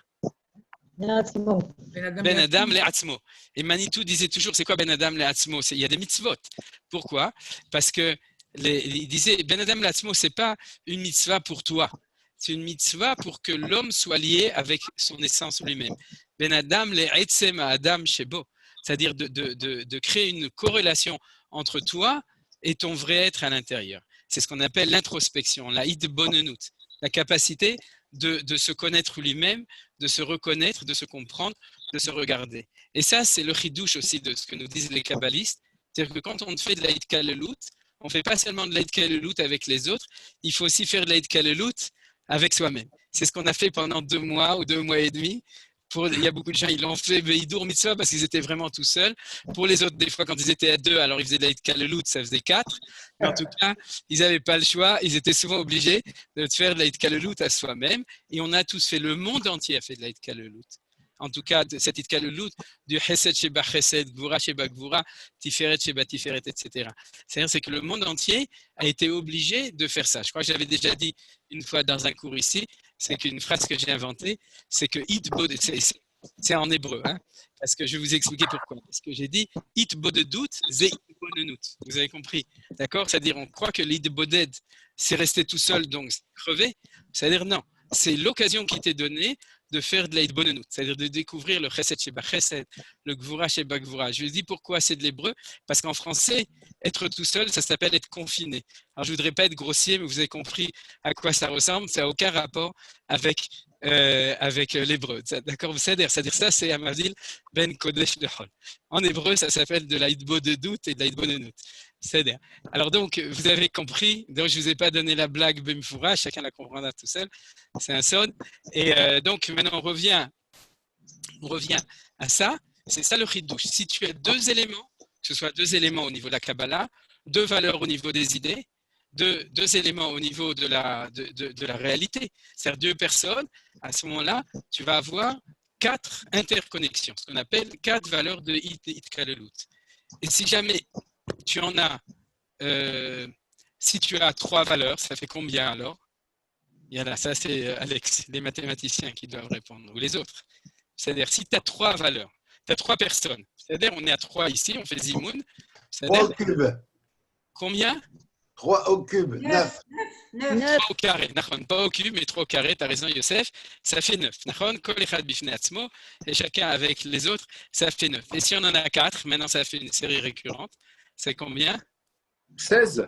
Speaker 1: Ben Adam le Atzmo. Et Manitou disait toujours, c'est quoi Ben Adam le Atzmo? Il y a des mitzvot. Pourquoi? Parce que il disait, Ben Adam le Atzmo, ce n'est pas une mitzvah pour toi. C'est une mitzvah pour que l'homme soit lié avec son essence lui-même. Ben Adam le Etzem Adam Shebo. C'est-à-dire de créer une corrélation entre toi et ton vrai être à l'intérieur. C'est ce qu'on appelle l'introspection, la idbonenut, la capacité de se connaître lui-même, de se reconnaître, de se comprendre, de se regarder. Et ça, c'est le chidouche aussi de ce que nous disent les kabbalistes. C'est-à-dire que quand on fait de la idkalelut, on ne fait pas seulement de la idkalelut avec les autres, il faut aussi faire de la idkalelut avec soi-même. C'est ce qu'on a fait pendant 2 mois ou 2 mois et demi. Il y a beaucoup de gens, ils l'ont fait Hidour Mitzvah parce qu'ils étaient vraiment tout seuls. Pour les autres, des fois, quand ils étaient à 2, alors ils faisaient de la Hitkalelut, ça faisait 4. Mais en tout cas, ils n'avaient pas le choix. Ils étaient souvent obligés de faire de la Hitkalelut à soi-même. Et on a tous fait, le monde entier a fait de la Hitkalelut. en tout cas de cette itkalelut, du chesed sheba chesed, gvura sheba gvura, tiferet sheba tiferet, etc. C'est que le monde entier a été obligé de faire ça. Je crois que j'avais déjà dit une fois dans un cours ici, c'est qu'une phrase que j'ai inventée, c'est que c'est en hébreu, hein, parce que je vais vous expliquer pourquoi. Parce que j'ai dit it bodedut ze it bonenut. Vous avez compris, d'accord? C'est-à-dire on croit que l'id boded c'est rester tout seul donc crever. C'est-à-dire non, c'est l'occasion qui t'est donnée de faire de l'id bonenut, c'est-à-dire de découvrir le chesed sheba chesed, le gvura sheba gvura. Je vous dis pourquoi c'est de l'hébreu, parce qu'en français être tout seul ça s'appelle être confiné. Alors je voudrais pas être grossier, mais vous avez compris à quoi ça ressemble. Ça n'a aucun rapport avec l'hébreu. D'accord, c'est-à-dire ça, c'est Amazil ben Kodesh de Hol. En hébreu, ça s'appelle de l'aïdbo de doute et de l'aïdbo de nout. C'est-à-dire. Alors donc, vous avez compris. Donc, je vous ai pas donné la blague Bemfoura, chacun la comprendra tout seul. C'est un son. Et donc, maintenant, on revient à ça. C'est ça le chidouche. Si tu as deux éléments, que ce soit deux éléments au niveau de la Kabbalah, deux valeurs au niveau des idées, deux éléments au niveau de la réalité, c'est-à-dire deux personnes, à ce moment-là, tu vas avoir quatre interconnexions, ce qu'on appelle quatre valeurs de Itkalelut. Et si jamais tu en as, si tu as trois valeurs, ça fait combien alors? Il y en a, ça c'est Alex, les mathématiciens qui doivent répondre, ou les autres. C'est-à-dire, si tu as trois valeurs, tu as trois personnes, c'est-à-dire on est à trois ici, on fait Zimoun.
Speaker 5: 3 au cube.
Speaker 1: Combien?
Speaker 5: 3 au cube, 9.
Speaker 1: 3 au carré. Pas au cube, mais 3 au carré. Tu as raison, Youssef. Ça fait 9. Et chacun avec les autres, ça fait 9. Et si on en a 4, maintenant ça fait une série récurrente. C'est combien?
Speaker 6: 16.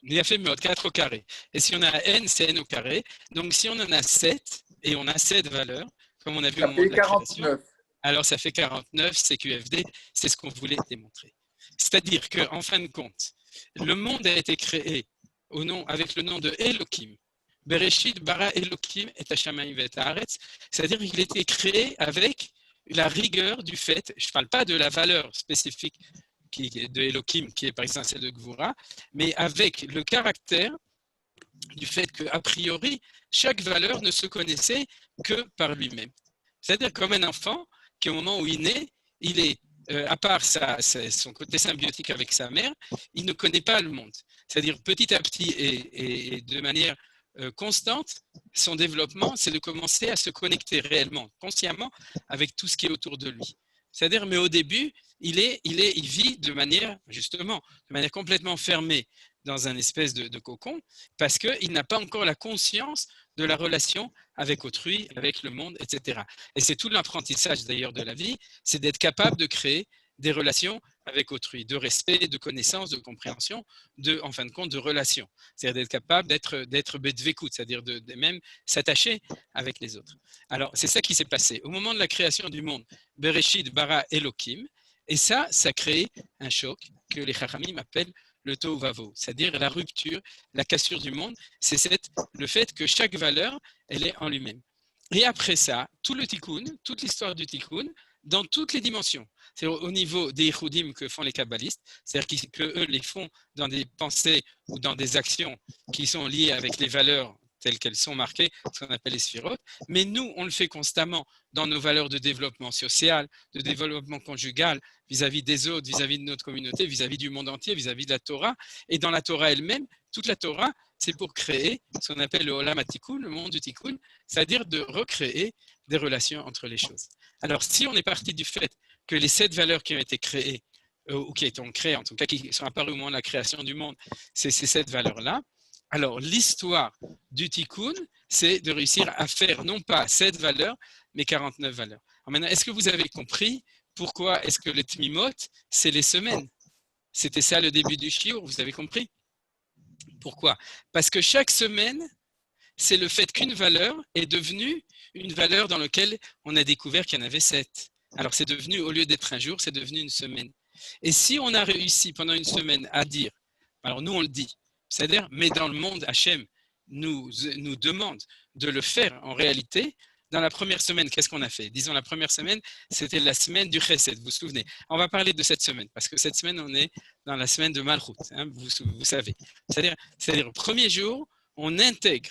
Speaker 1: Il a fait 4 au carré. Et si on a n, c'est n au carré. Donc si on en a 7, et on a 7 valeurs, comme on a vu au moment de la création, alors ça fait 49, c'est QFD. C'est ce qu'on voulait démontrer. C'est-à-dire qu'en fin de compte, le monde a été créé avec le nom de Elohim. Bereshit bara Elohim et Hashamayim ve'et haaretz. C'est-à-dire qu'il a été créé avec la rigueur du fait, je ne parle pas de la valeur spécifique de Elohim, qui est par exemple celle de Gvura, mais avec le caractère du fait qu'a priori, chaque valeur ne se connaissait que par lui-même. C'est-à-dire comme un enfant qui au moment où il naît, il est à part son côté symbiotique avec sa mère, il ne connaît pas le monde. C'est-à-dire petit à petit et de manière constante, son développement, c'est de commencer à se connecter réellement, consciemment, avec tout ce qui est autour de lui. C'est-à-dire, mais au début, il vit de manière, justement, de manière complètement fermée dans un espèce de cocon, parce qu'il n'a pas encore la conscience de la relation avec autrui, avec le monde, etc. Et c'est tout l'apprentissage d'ailleurs de la vie, c'est d'être capable de créer des relations avec autrui, de respect, de connaissance, de compréhension, en fin de compte, de relations. C'est-à-dire d'être capable d'être bedvekut, c'est-à-dire de même s'attacher avec les autres. Alors, c'est ça qui s'est passé. Au moment de la création du monde, Bereshit bara Elohim, et ça crée un choc que les Chachamim appellent le tohu vavo, c'est-à-dire la rupture, la cassure du monde, c'est le fait que chaque valeur, elle est en lui-même. Et après ça, tout le tikkun, toute l'histoire du tikkun, dans toutes les dimensions, c'est au niveau des yichudim que font les kabbalistes, c'est-à-dire qu'eux les font dans des pensées ou dans des actions qui sont liées avec les valeurs telles qu'elles sont marquées, ce qu'on appelle les sphirotes, mais nous, on le fait constamment dans nos valeurs de développement social, de développement conjugal, vis-à-vis des autres, vis-à-vis de notre communauté, vis-à-vis du monde entier, vis-à-vis de la Torah. Et dans la Torah elle-même, toute la Torah, c'est pour créer ce qu'on appelle le Olam HaTikkun, le monde du Tikkun, c'est-à-dire de recréer des relations entre les choses. Alors, si on est parti du fait que les 7 valeurs qui ont été créées, ou qui ont été créées, en tout cas qui sont apparues au moment de la création du monde, c'est ces 7 valeurs-là, alors l'histoire du Tikkun, c'est de réussir à faire non pas 7 valeurs, mais 49 valeurs. Alors maintenant, est-ce que vous avez compris pourquoi est-ce que les Tmimot, c'est les semaines? C'était ça le début du shiur, vous avez compris? Pourquoi? Parce que chaque semaine, c'est le fait qu'une valeur est devenue une valeur dans laquelle on a découvert qu'il y en avait 7. Alors c'est devenu, au lieu d'être un jour, c'est devenu une semaine. Et si on a réussi pendant une semaine à dire, alors nous on le dit, c'est-à-dire, mais dans le monde, Hachem nous demande de le faire en réalité. Dans la première semaine, qu'est-ce qu'on a fait? Disons, la première semaine, c'était la semaine du Chesed, vous vous souvenez? On va parler de cette semaine, parce que cette semaine, on est dans la semaine de Malchut, hein, vous savez. C'est-à-dire, le premier jour, on intègre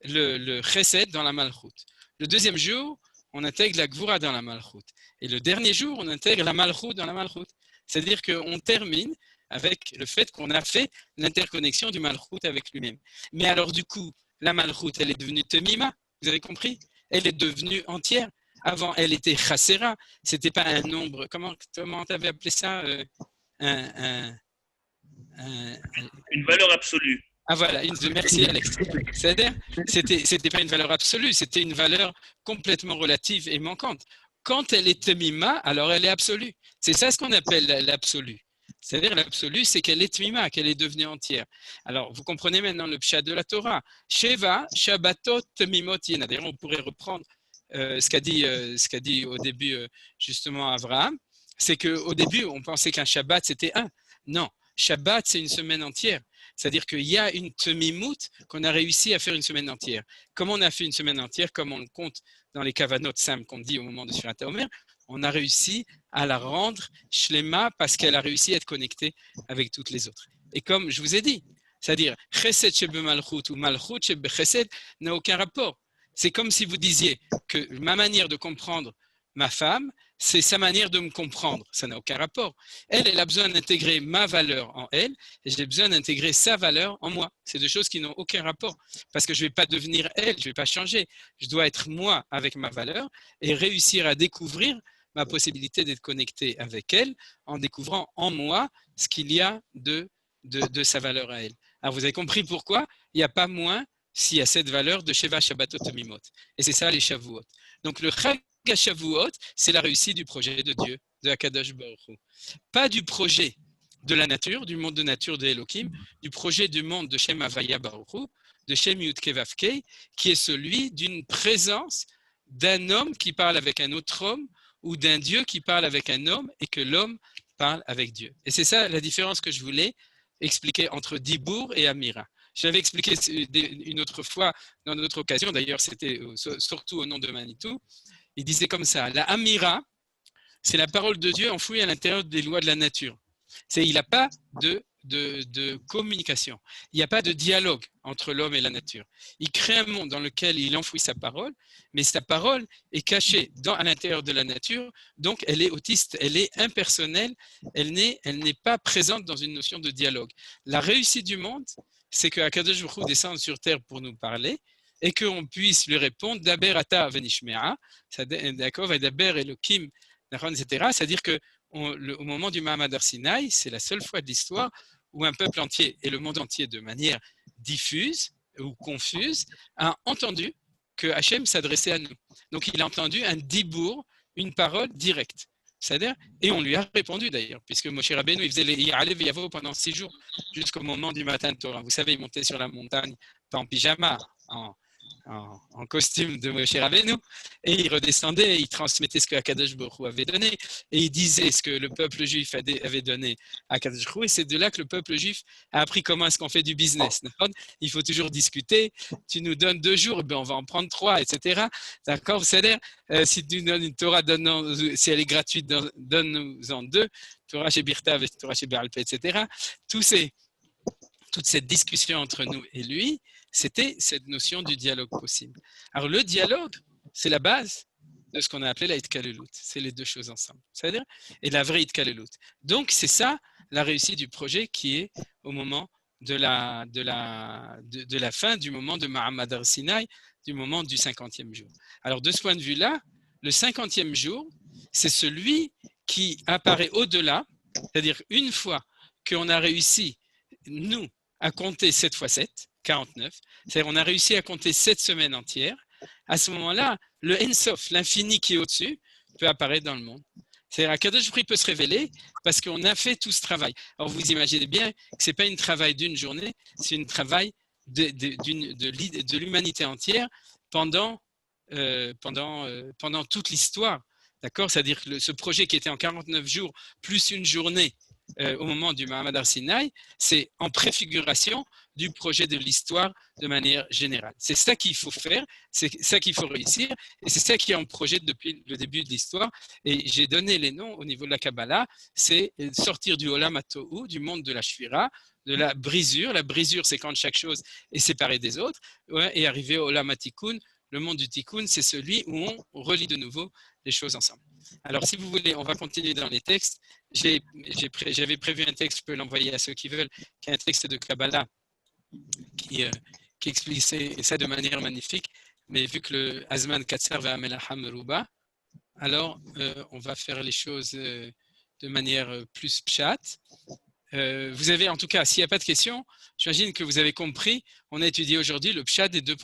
Speaker 1: le Chesed dans la Malchut. Le deuxième jour, on intègre la Gvura dans la Malchut. Et le dernier jour, on intègre la Malchut dans la Malchut. C'est-à-dire qu'on termine avec le fait qu'on a fait l'interconnexion du Malchut avec lui-même. Mais alors du coup, la Malchut, elle est devenue Temima, vous avez compris? Elle est devenue entière. Avant, elle était Chassera. Ce n'était pas un nombre. Comment tu avais appelé ça?
Speaker 7: Une valeur absolue.
Speaker 1: Ah voilà, merci Alex. C'est-à-dire, c'était pas une valeur absolue, c'était une valeur complètement relative et manquante. Quand elle est Temima, alors elle est absolue. C'est ça ce qu'on appelle l'absolu. C'est-à-dire l'absolu, c'est qu'elle est Temima, qu'elle est devenue entière. Alors, vous comprenez maintenant le pshat de la Torah. Sheva, Shabbatot, Temimot, Yena. D'ailleurs, on pourrait reprendre ce qu'a dit au début justement Abraham. C'est qu'au début, on pensait qu'un Shabbat, c'était un. Non, Shabbat, c'est une semaine entière. C'est-à-dire qu'il y a une temimout qu'on a réussi à faire une semaine entière. Comment on a fait une semaine entière? Comme on le compte dans les kavanot simples qu'on dit au moment de Sfirat HaOmer, on a réussi à la rendre shlema parce qu'elle a réussi à être connectée avec toutes les autres. Et comme je vous ai dit, c'est-à-dire chesed shebe malchut ou malchut shebe chesed n'a aucun rapport. C'est comme si vous disiez que ma manière de comprendre ma femme, c'est sa manière de me comprendre. Ça n'a aucun rapport. Elle a besoin d'intégrer ma valeur en elle et j'ai besoin d'intégrer sa valeur en moi. C'est deux choses qui n'ont aucun rapport parce que je ne vais pas devenir elle, je ne vais pas changer. Je dois être moi avec ma valeur et réussir à découvrir ma possibilité d'être connecté avec elle en découvrant en moi ce qu'il y a de sa valeur à elle. Alors vous avez compris pourquoi il n'y a pas moins s'il y a cette valeur de Sheva Shabbatot Temimot. Et c'est ça les Shavuot. Donc le Chag Shavuot, c'est la réussite du projet de Dieu, de Akadosh Baruch Hu. Pas du projet de la nature, du monde de nature de Elohim, du projet du monde de Shem Havaya Baruch Hu, de Shem Yudke Vavke, qui est celui d'une présence d'un homme qui parle avec un autre homme ou d'un Dieu qui parle avec un homme et que l'homme parle avec Dieu. Et c'est ça la différence que je voulais expliquer entre Dibour et Amira. J'avais expliqué une autre fois, dans une autre occasion, d'ailleurs c'était surtout au nom de Manitou. Il disait comme ça, la Amira, c'est la parole de Dieu enfouie à l'intérieur des lois de la nature. Il n'y a pas de communication, il n'y a pas de dialogue entre l'homme et la nature. Il crée un monde dans lequel il enfouit sa parole, mais sa parole est cachée à l'intérieur de la nature, donc elle est autiste, elle est impersonnelle, elle n'est pas présente dans une notion de dialogue. La réussite du monde, c'est que Akadosh Baruch Hu descende sur terre pour nous parler, et qu'on puisse lui répondre Daber ata venishmea, d'accord, et Daber Elohim, etc. C'est-à-dire que au moment du Mahamad Har Sinaï, c'est la seule fois de l'histoire où un peuple entier et le monde entier, de manière diffuse ou confuse, a entendu que Hachem s'adressait à nous. Donc il a entendu un dibour, une parole directe. C'est-à-dire, et on lui a répondu d'ailleurs, puisque Moshe Rabbeinu, il faisait les Ya'alev Yavo pendant 6 jours, jusqu'au moment du matin de Torah. Vous savez, il montait sur la montagne, pas en pyjama, en costume de Moshe Rabbeinu, et il redescendait, et il transmettait ce que Akadosh Baruch Hu avait donné, et il disait ce que le peuple juif avait donné à Akadosh Baruch Hu, et c'est de là que le peuple juif a appris comment est-ce qu'on fait du business. Il faut toujours discuter, tu nous donnes 2 jours, ben on va en prendre 3, etc. D'accord? C'est-à-dire, si tu donnes une Torah, si elle est gratuite, donne-nous-en 2, Torah chez Birtav et Torah chez Be'al Peh, etc. Toute cette discussion entre nous et lui, c'était cette notion du dialogue possible. Alors le dialogue, c'est la base de ce qu'on a appelé la Itkalelut. C'est les deux choses ensemble. C'est-à-dire, et la vraie Itkalelut. Donc c'est ça la réussite du projet qui est au moment de la fin, du moment de Mahamad Har Sinaï, du moment du 50e jour. Alors de ce point de vue-là, le 50e jour, c'est celui qui apparaît au-delà, c'est-à-dire une fois qu'on a réussi, nous, à compter 7 x 7, 49, c'est-à-dire on a réussi à compter 7 semaines entières, à ce moment-là, le Ensof, l'infini qui est au-dessus, peut apparaître dans le monde. C'est-à-dire Akadosh Baruch Hu peut se révéler parce qu'on a fait tout ce travail. Alors vous imaginez bien que ce n'est pas un travail d'une journée, c'est un travail de l'humanité entière pendant toute l'histoire. D'accord? C'est-à-dire que ce projet qui était en 49 jours plus une journée au moment du Mahamad Har Sinaï, c'est en préfiguration du projet de l'histoire de manière générale. C'est ça qu'il faut faire, c'est ça qu'il faut réussir, et c'est ça qui est en projet depuis le début de l'histoire. Et j'ai donné les noms au niveau de la Kabbalah, c'est sortir du Olam HaTohu, du monde de la Shvira, de la brisure. La brisure, c'est quand chaque chose est séparée des autres, et arriver au Olam HaTikun, Le monde du tikkun, c'est celui où on relie de nouveau les choses ensemble. Alors, si vous voulez, on va continuer dans les textes. J'avais prévu un texte, je peux l'envoyer à ceux qui veulent, qui est un texte de Kabbalah qui explique ça de manière magnifique. Mais vu que le Azman Katsar va Melaham Ruba, alors on va faire les choses de manière plus pshat. Vous avez, en tout cas, s'il n'y a pas de questions, j'imagine que vous avez compris, on a étudié aujourd'hui le pshat des deux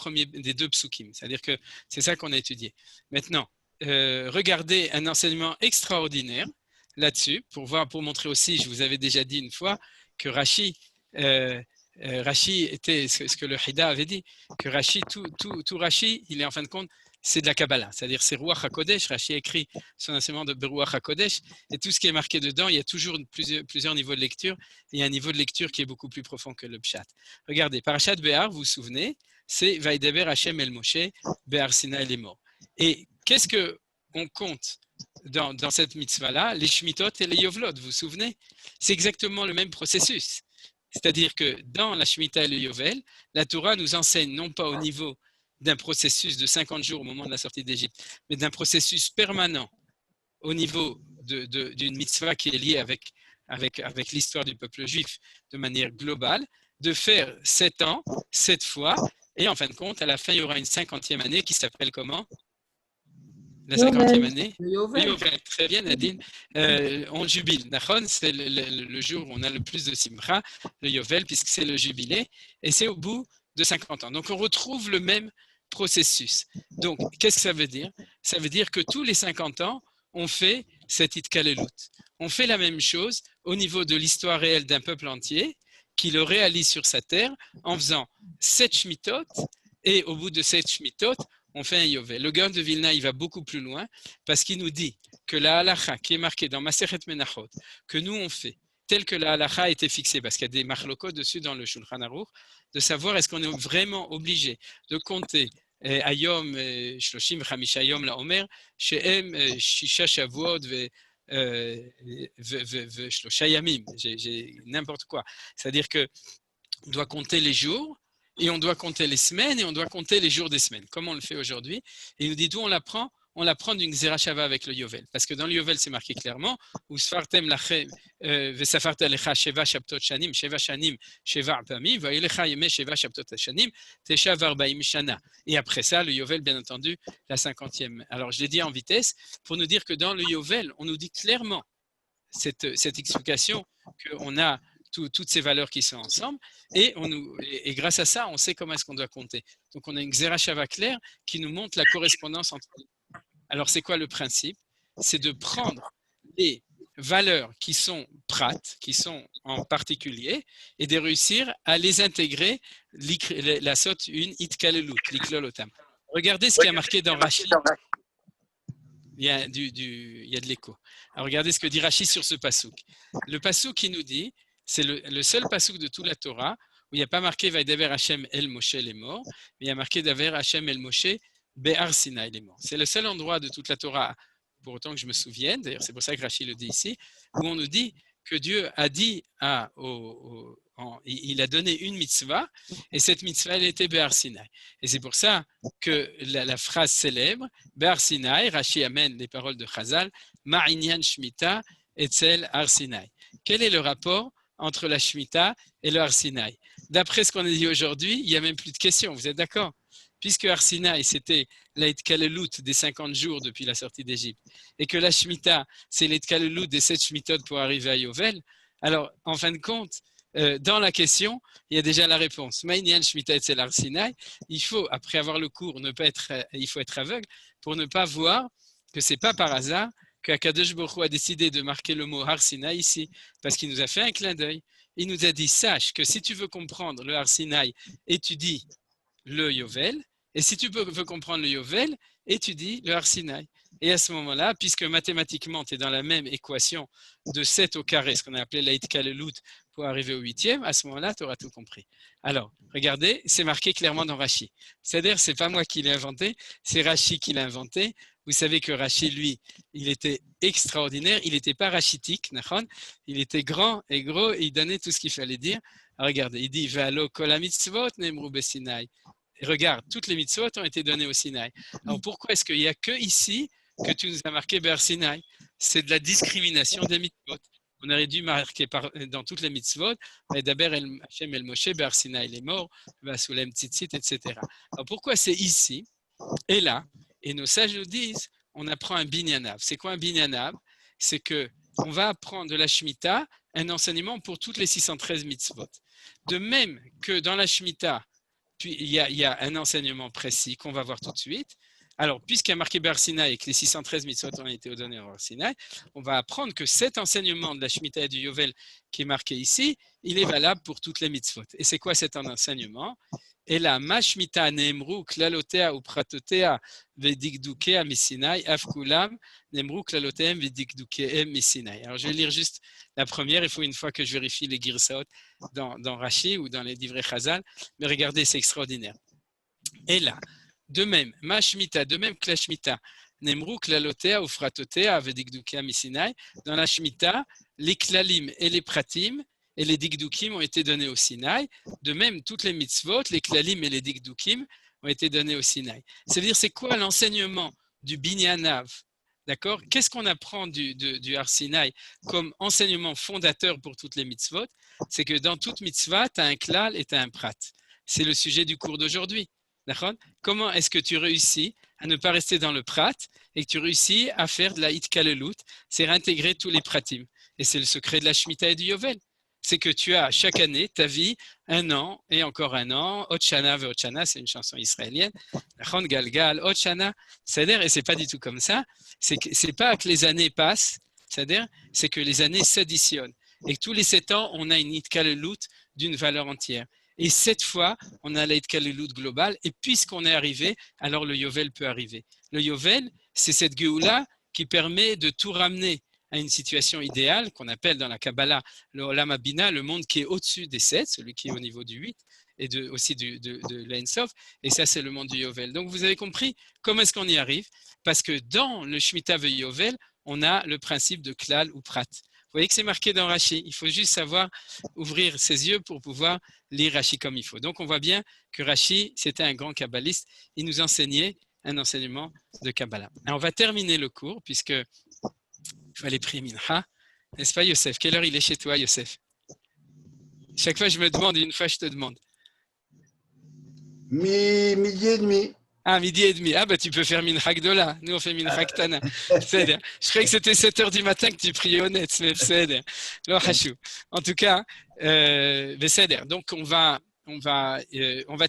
Speaker 1: psukim. C'est-à-dire que c'est ça qu'on a étudié. Maintenant, regardez un enseignement extraordinaire là-dessus, pour montrer aussi, je vous avais déjà dit une fois, que Rashi était ce que le Hida avait dit, que Rashi, tout Rashi, il est en fin de compte, c'est de la Kabbalah, c'est-à-dire c'est Ruach HaKodesh. Rashi écrit son enseignement de Ruach HaKodesh, et tout ce qui est marqué dedans, il y a toujours plusieurs niveaux de lecture, et il y a un niveau de lecture qui est beaucoup plus profond que le Pshat. Regardez, Parashat Behar, vous vous souvenez, c'est Vaideber Hashem El Moshe, Behar Sinai Lemor. Et qu'est-ce qu'on compte dans cette mitzvah-là? Les Shmitot et les Yovlot, vous vous souvenez? C'est exactement le même processus. C'est-à-dire que dans la Shemitah et le Yovel, la Torah nous enseigne non pas au niveau d'un processus de 50 jours au moment de la sortie d'Égypte, mais d'un processus permanent au niveau d'une mitzvah qui est liée avec l'histoire du peuple juif de manière globale, de faire 7 ans, 7 fois, et en fin de compte, à la fin, il y aura une 50e année qui s'appelle comment? La 50e année?
Speaker 4: Le Yovel.
Speaker 1: Très bien, Nadine. On jubile. C'est le jour où on a le plus de simcha, le Yovel, puisque c'est le jubilé, et c'est au bout de 50 ans. Donc, on retrouve le même processus. Donc, qu'est-ce que ça veut dire? Ça veut dire que tous les 50 ans, on fait cette Itkalelut. On fait la même chose au niveau de l'histoire réelle d'un peuple entier qui le réalise sur sa terre en faisant 7 Shmitot, et au bout de 7 Shmitot, on fait un Yovel. Le Gaon de Vilna, il va beaucoup plus loin parce qu'il nous dit que la halacha qui est marquée dans Masechet Menachot, que nous on fait, tel que la halacha a été fixée, parce qu'il y a des marlokot dessus dans le Shulchan Aruch, de savoir est-ce qu'on est vraiment obligé de compter Ayom, Shloshim, Chamisha Yom, la Omer, Shehem, Shisha Shavuot, Shlosha Yamim, j'ai n'importe quoi. C'est-à-dire qu'on doit compter les jours, et on doit compter les semaines, et on doit compter les jours des semaines, comme on le fait aujourd'hui. Et il nous dit d'où on l'apprend? On l'apprend d'une Xerashava avec le Yovel. Parce que dans le Yovel, c'est marqué clairement Usfartem lachem vesafarta lecha sheva shabtot shanim, sheva shanim, sheva pamim, va'elecha yeme sheva shabtot shanim, tesha varbaim shana. Et après ça, le Yovel, bien entendu, la 50e. Alors, je l'ai dit en vitesse pour nous dire que dans le Yovel, on nous dit clairement cette explication qu'on a toutes ces valeurs qui sont ensemble, et grâce à ça, on sait comment est-ce qu'on doit compter. Donc, on a une Xerashava claire qui nous montre la correspondance entre les. Alors, c'est quoi le principe? C'est de prendre les valeurs qui sont prates, qui sont en particulier, et de réussir à les intégrer, la sotte une itkalelut, l'iklolotam. Regardez ce qui a marqué dans Rashi. Il y a de l'écho. Alors, regardez ce que dit Rashi sur ce pasouk. Le pasouk qui nous dit, c'est le seul pasouk de toute la Torah où il n'y a pas marqué Vaidever Hashem El Moshe les morts, mais il y a marqué Daver Hashem El Moshe Behar Sinai les morts. C'est le seul endroit de toute la Torah, pour autant que je me souvienne, d'ailleurs c'est pour ça que Rashi le dit ici, où on nous dit que Dieu a dit il a donné une mitzvah, et cette mitzvah elle était Behar Sinai. Et c'est pour ça que la phrase célèbre Behar Sinai, Rashi amène les paroles de Chazal, Ma'inyan Shmita Etzel Har Sinai. Quel est le rapport entre la Shemitah et le Har Sinai? D'après ce qu'on a dit aujourd'hui, il n'y a même plus de questions, vous êtes d'accord? Puisque Har Sinai, c'était l'Eitkalelut des 50 jours depuis la sortie d'Égypte, et que la Shemitah, c'est l'Eitkalelut des 7 Shmitot pour arriver à Yovel, alors, en fin de compte, dans la question, il y a déjà la réponse. Ma'inyan Shemitah etzel Har Sinai, il faut, après avoir le cours, il faut être aveugle pour ne pas voir que ce n'est pas par hasard qu'Akadosh Baruch Hu a décidé de marquer le mot Har Sinai ici, parce qu'il nous a fait un clin d'œil. Il nous a dit, sache que si tu veux comprendre le Har Sinai, étudie le Yovel, et si tu veux comprendre le Yovel, étudie le Har Sinai. Et à ce moment-là, puisque mathématiquement, tu es dans la même équation de 7 au carré, ce qu'on a appelé l'Eitkalelut, pour arriver au 8e, à ce moment-là, tu auras tout compris. Alors, regardez, c'est marqué clairement dans Rashi. C'est-à-dire, ce n'est pas moi qui l'ai inventé, c'est Rashi qui l'a inventé. Vous savez que Rashi, lui, il était extraordinaire. Il n'était pas rachitique, il était grand et gros et il donnait tout ce qu'il fallait dire. Alors, regardez, il dit Ve'alo kol hamitzvot nemru besinai. Et regarde, toutes les mitzvot ont été données au Sinaï. Alors pourquoi est-ce qu'il n'y a que ici que tu nous as marqué Ber Sinaï? C'est de la discrimination des mitzvot. On aurait dû marquer dans toutes les mitzvot, d'abord Hachem El Moshe, Ber Sinaï, les morts, Vasoulem Tzitzit, etc. Alors pourquoi c'est ici et là? Et nos sages nous disent, on apprend un binyanav. C'est quoi un binyanav? C'est qu'on va apprendre de la Shemitah un enseignement pour toutes les 613 mitzvot. De même que dans la Shemitah, puis il y a un enseignement précis qu'on va voir tout de suite. Alors, puisqu'il y a marqué Ber Sinaï et que les 613 mitzvot ont été donnés au Ber Sinaï, on va apprendre que cet enseignement de la Shemitah et du Yovel qui est marqué ici, il est valable pour toutes les mitzvot. Et c'est quoi cet enseignement? Et là, ma Shemitah neemru klalotea ou pratotea vedigdukea misinai afkulam neemru klaloteem vedigdukeem misinai. Alors, je vais lire juste la première. Il faut une fois que je vérifie les girsaot dans Rashi ou dans les Divrei Chazal. Mais regardez, c'est extraordinaire. Et là, de même, ma Shemitah, de même que la Shemitah, Nemru klalotea ou fratotea vedigdukea misinai, dans la Shemitah, les klalim et les pratim et les digdukim ont été donnés au Sinaï. De même, toutes les mitzvot, les klalim et les digdukim ont été donnés au Sinaï. C'est-à-dire, c'est quoi l'enseignement du binyanav? D'accord? Qu'est-ce qu'on apprend du Har Sinaï comme enseignement fondateur pour toutes les mitzvot? C'est que dans toute mitzvah, tu as un klal et tu as un prat. C'est le sujet du cours d'aujourd'hui. D'accord? Comment est-ce que tu réussis à ne pas rester dans le prat et que tu réussis à faire de la hitkalelut, c'est réintégrer tous les pratim. Et c'est le secret de la Shemitah et du Yovel. C'est que tu as chaque année ta vie, un an et encore un an. Otshana ve Otshana, c'est une chanson israélienne. Nachon Galgal, Otshana, c'est-à-dire, et c'est pas du tout comme ça. C'est pas que les années passent, c'est-à-dire, c'est que les années s'additionnent et que tous les 7 ans, on a une hitkalelut d'une valeur entière. Et cette fois, on a la hitkalelut globale. Et puisqu'on est arrivé, alors le Yovel peut arriver. Le Yovel, c'est cette Géoula qui permet de tout ramener à une situation idéale qu'on appelle dans la Kabbalah le Olam Habina, le monde qui est au-dessus des 7, celui qui est au niveau du 8 et aussi de l'Ein Sof. Et ça, c'est le monde du Yovel. Donc, vous avez compris comment est-ce qu'on y arrive? Parce que dans le Shemitah ve Yovel, on a le principe de Klal ou Prat. Vous voyez que c'est marqué dans Rashi. Il faut juste savoir ouvrir ses yeux pour pouvoir lire Rashi comme il faut. Donc, on voit bien que Rashi, c'était un grand kabbaliste. Il nous enseignait un enseignement de Kabbalah. Alors, on va terminer le cours puisque il faut aller prier Mincha. N'est-ce pas, Yosef? Quelle heure il est chez toi, Yosef? Chaque fois, je me demande, une fois, je te demande.
Speaker 5: Midi et demi.
Speaker 1: Ah, midi et demi. Ah, bah, tu peux faire Mincha Gdola. Nous, on fait Mincha Ktana. Je croyais que c'était 7 heures du matin que tu priais honnête, mais c'est en tout cas, donc, on va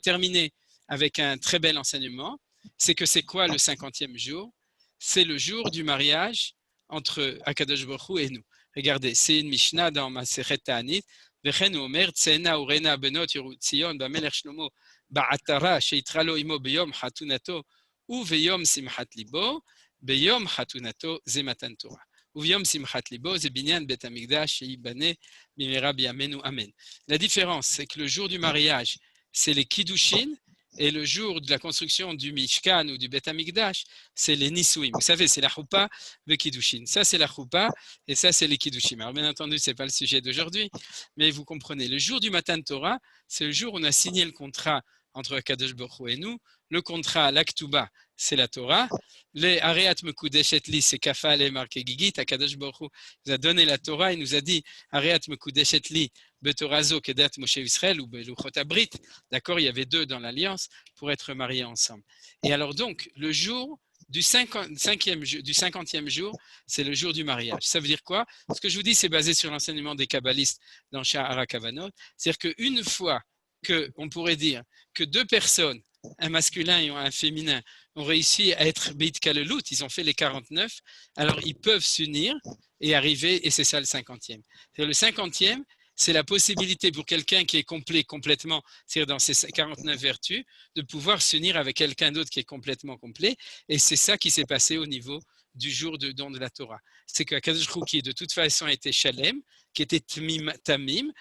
Speaker 1: terminer avec un très bel enseignement. C'est que c'est quoi le 50e jour? C'est le jour du mariage entre Akadosh Baruch Hu et nous. Regardez, c'est une Mishnah dans Masechet Ta'anit. Vechen omer tsena urena benot Tzion b'melech Shlomo ba'atara sheitra lo imo beyom hatunato u veyom simchat libo beyom hatunato ze matan Torah. U veyom simchat libo ze binyan bet hamikdash sheibane bimera biyamenu amen. La différence, c'est que le jour du mariage, c'est les kiddushin. Et le jour de la construction du Mishkan ou du Bet Hamikdash, c'est les Nisuim. Vous savez, c'est la Choupa, le Kiddushin. Ça, c'est la Choupa et ça, c'est les Kiddushim. Alors, bien entendu, ce n'est pas le sujet d'aujourd'hui, mais vous comprenez. Le jour du Matan Torah, c'est le jour où on a signé le contrat entre Akadosh Baruch Hu et nous. Le contrat, l'Aktuba, c'est la Torah. Les Areat Mekudeshet Li, c'est Kafal et marqué Gigit. Akadosh Baruch Hu nous a donné la Torah. Il nous a dit Areat Mekudeshet Li, Betorazo, Kedat Moshe Israël ou Beluchot Abrit. D'accord, il y avait 2 dans l'alliance pour être mariés ensemble. Et alors donc, le jour du 50e jour, c'est le jour du mariage. Ça veut dire quoi? Ce que je vous dis, c'est basé sur l'enseignement des kabbalistes dans Sha'ara Kavanot. C'est-à-dire qu'une fois qu'on pourrait dire que 2 personnes, un masculin et un féminin, ont réussi à être Beit Kalelut, ils ont fait les 49, alors ils peuvent s'unir et arriver, et c'est ça le 50e. C'est le 50e, c'est la possibilité pour quelqu'un qui est complet complètement, c'est-à-dire dans ses 49 vertus, de pouvoir s'unir avec quelqu'un d'autre qui est complètement complet. Et c'est ça qui s'est passé au niveau du jour de don de la Torah. C'est qu'Akadosh Baruch Hu, qui de toute façon était Shalem, qui était Tamim,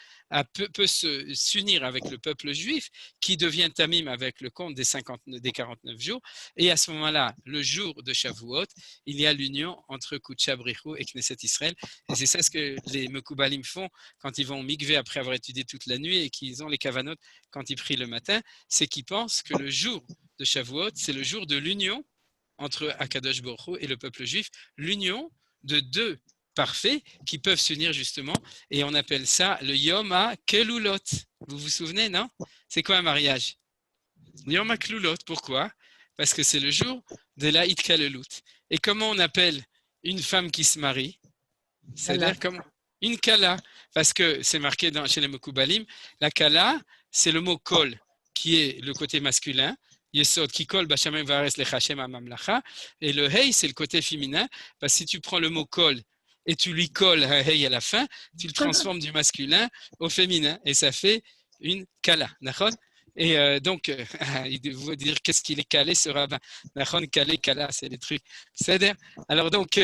Speaker 1: peut s'unir avec le peuple juif qui devient tamim avec le compte des 49 jours. Et à ce moment-là, le jour de Shavuot, il y a l'union entre Koutcha Brichou et Knesset Israël. Et c'est ça ce que les Mekoubalim font quand ils vont au mikvé après avoir étudié toute la nuit et qu'ils ont les kavanot quand ils prient le matin, c'est qu'ils pensent que le jour de Shavuot, c'est le jour de l'union entre Akadosh Baruch Hu et le peuple juif, l'union de deux parfaits qui peuvent s'unir justement, et on appelle ça le Yom HaKelulot. Vous vous souvenez, non? C'est quoi un mariage? Yom HaKelulot, pourquoi? Parce que c'est le jour de la Hitkalelut. Et comment on appelle une femme qui se marie? C'est-à-dire comme une kala, parce que c'est marqué chez les Mekoubalim, la kala, c'est le mot kol, qui est le côté masculin, Yesod qui kol b'shamayim va'aretz lechashem ha'mamlacha, et le hey, c'est le côté féminin, parce que si tu prends le mot kol et tu lui colles un hey à la fin, tu le transformes du masculin au féminin, et ça fait une kala, d'accord? Et donc, il faut dire qu'est-ce qu'il est calé, ce rabbin. Nachon, calé, kala, c'est les trucs. C'est-à-dire, alors donc,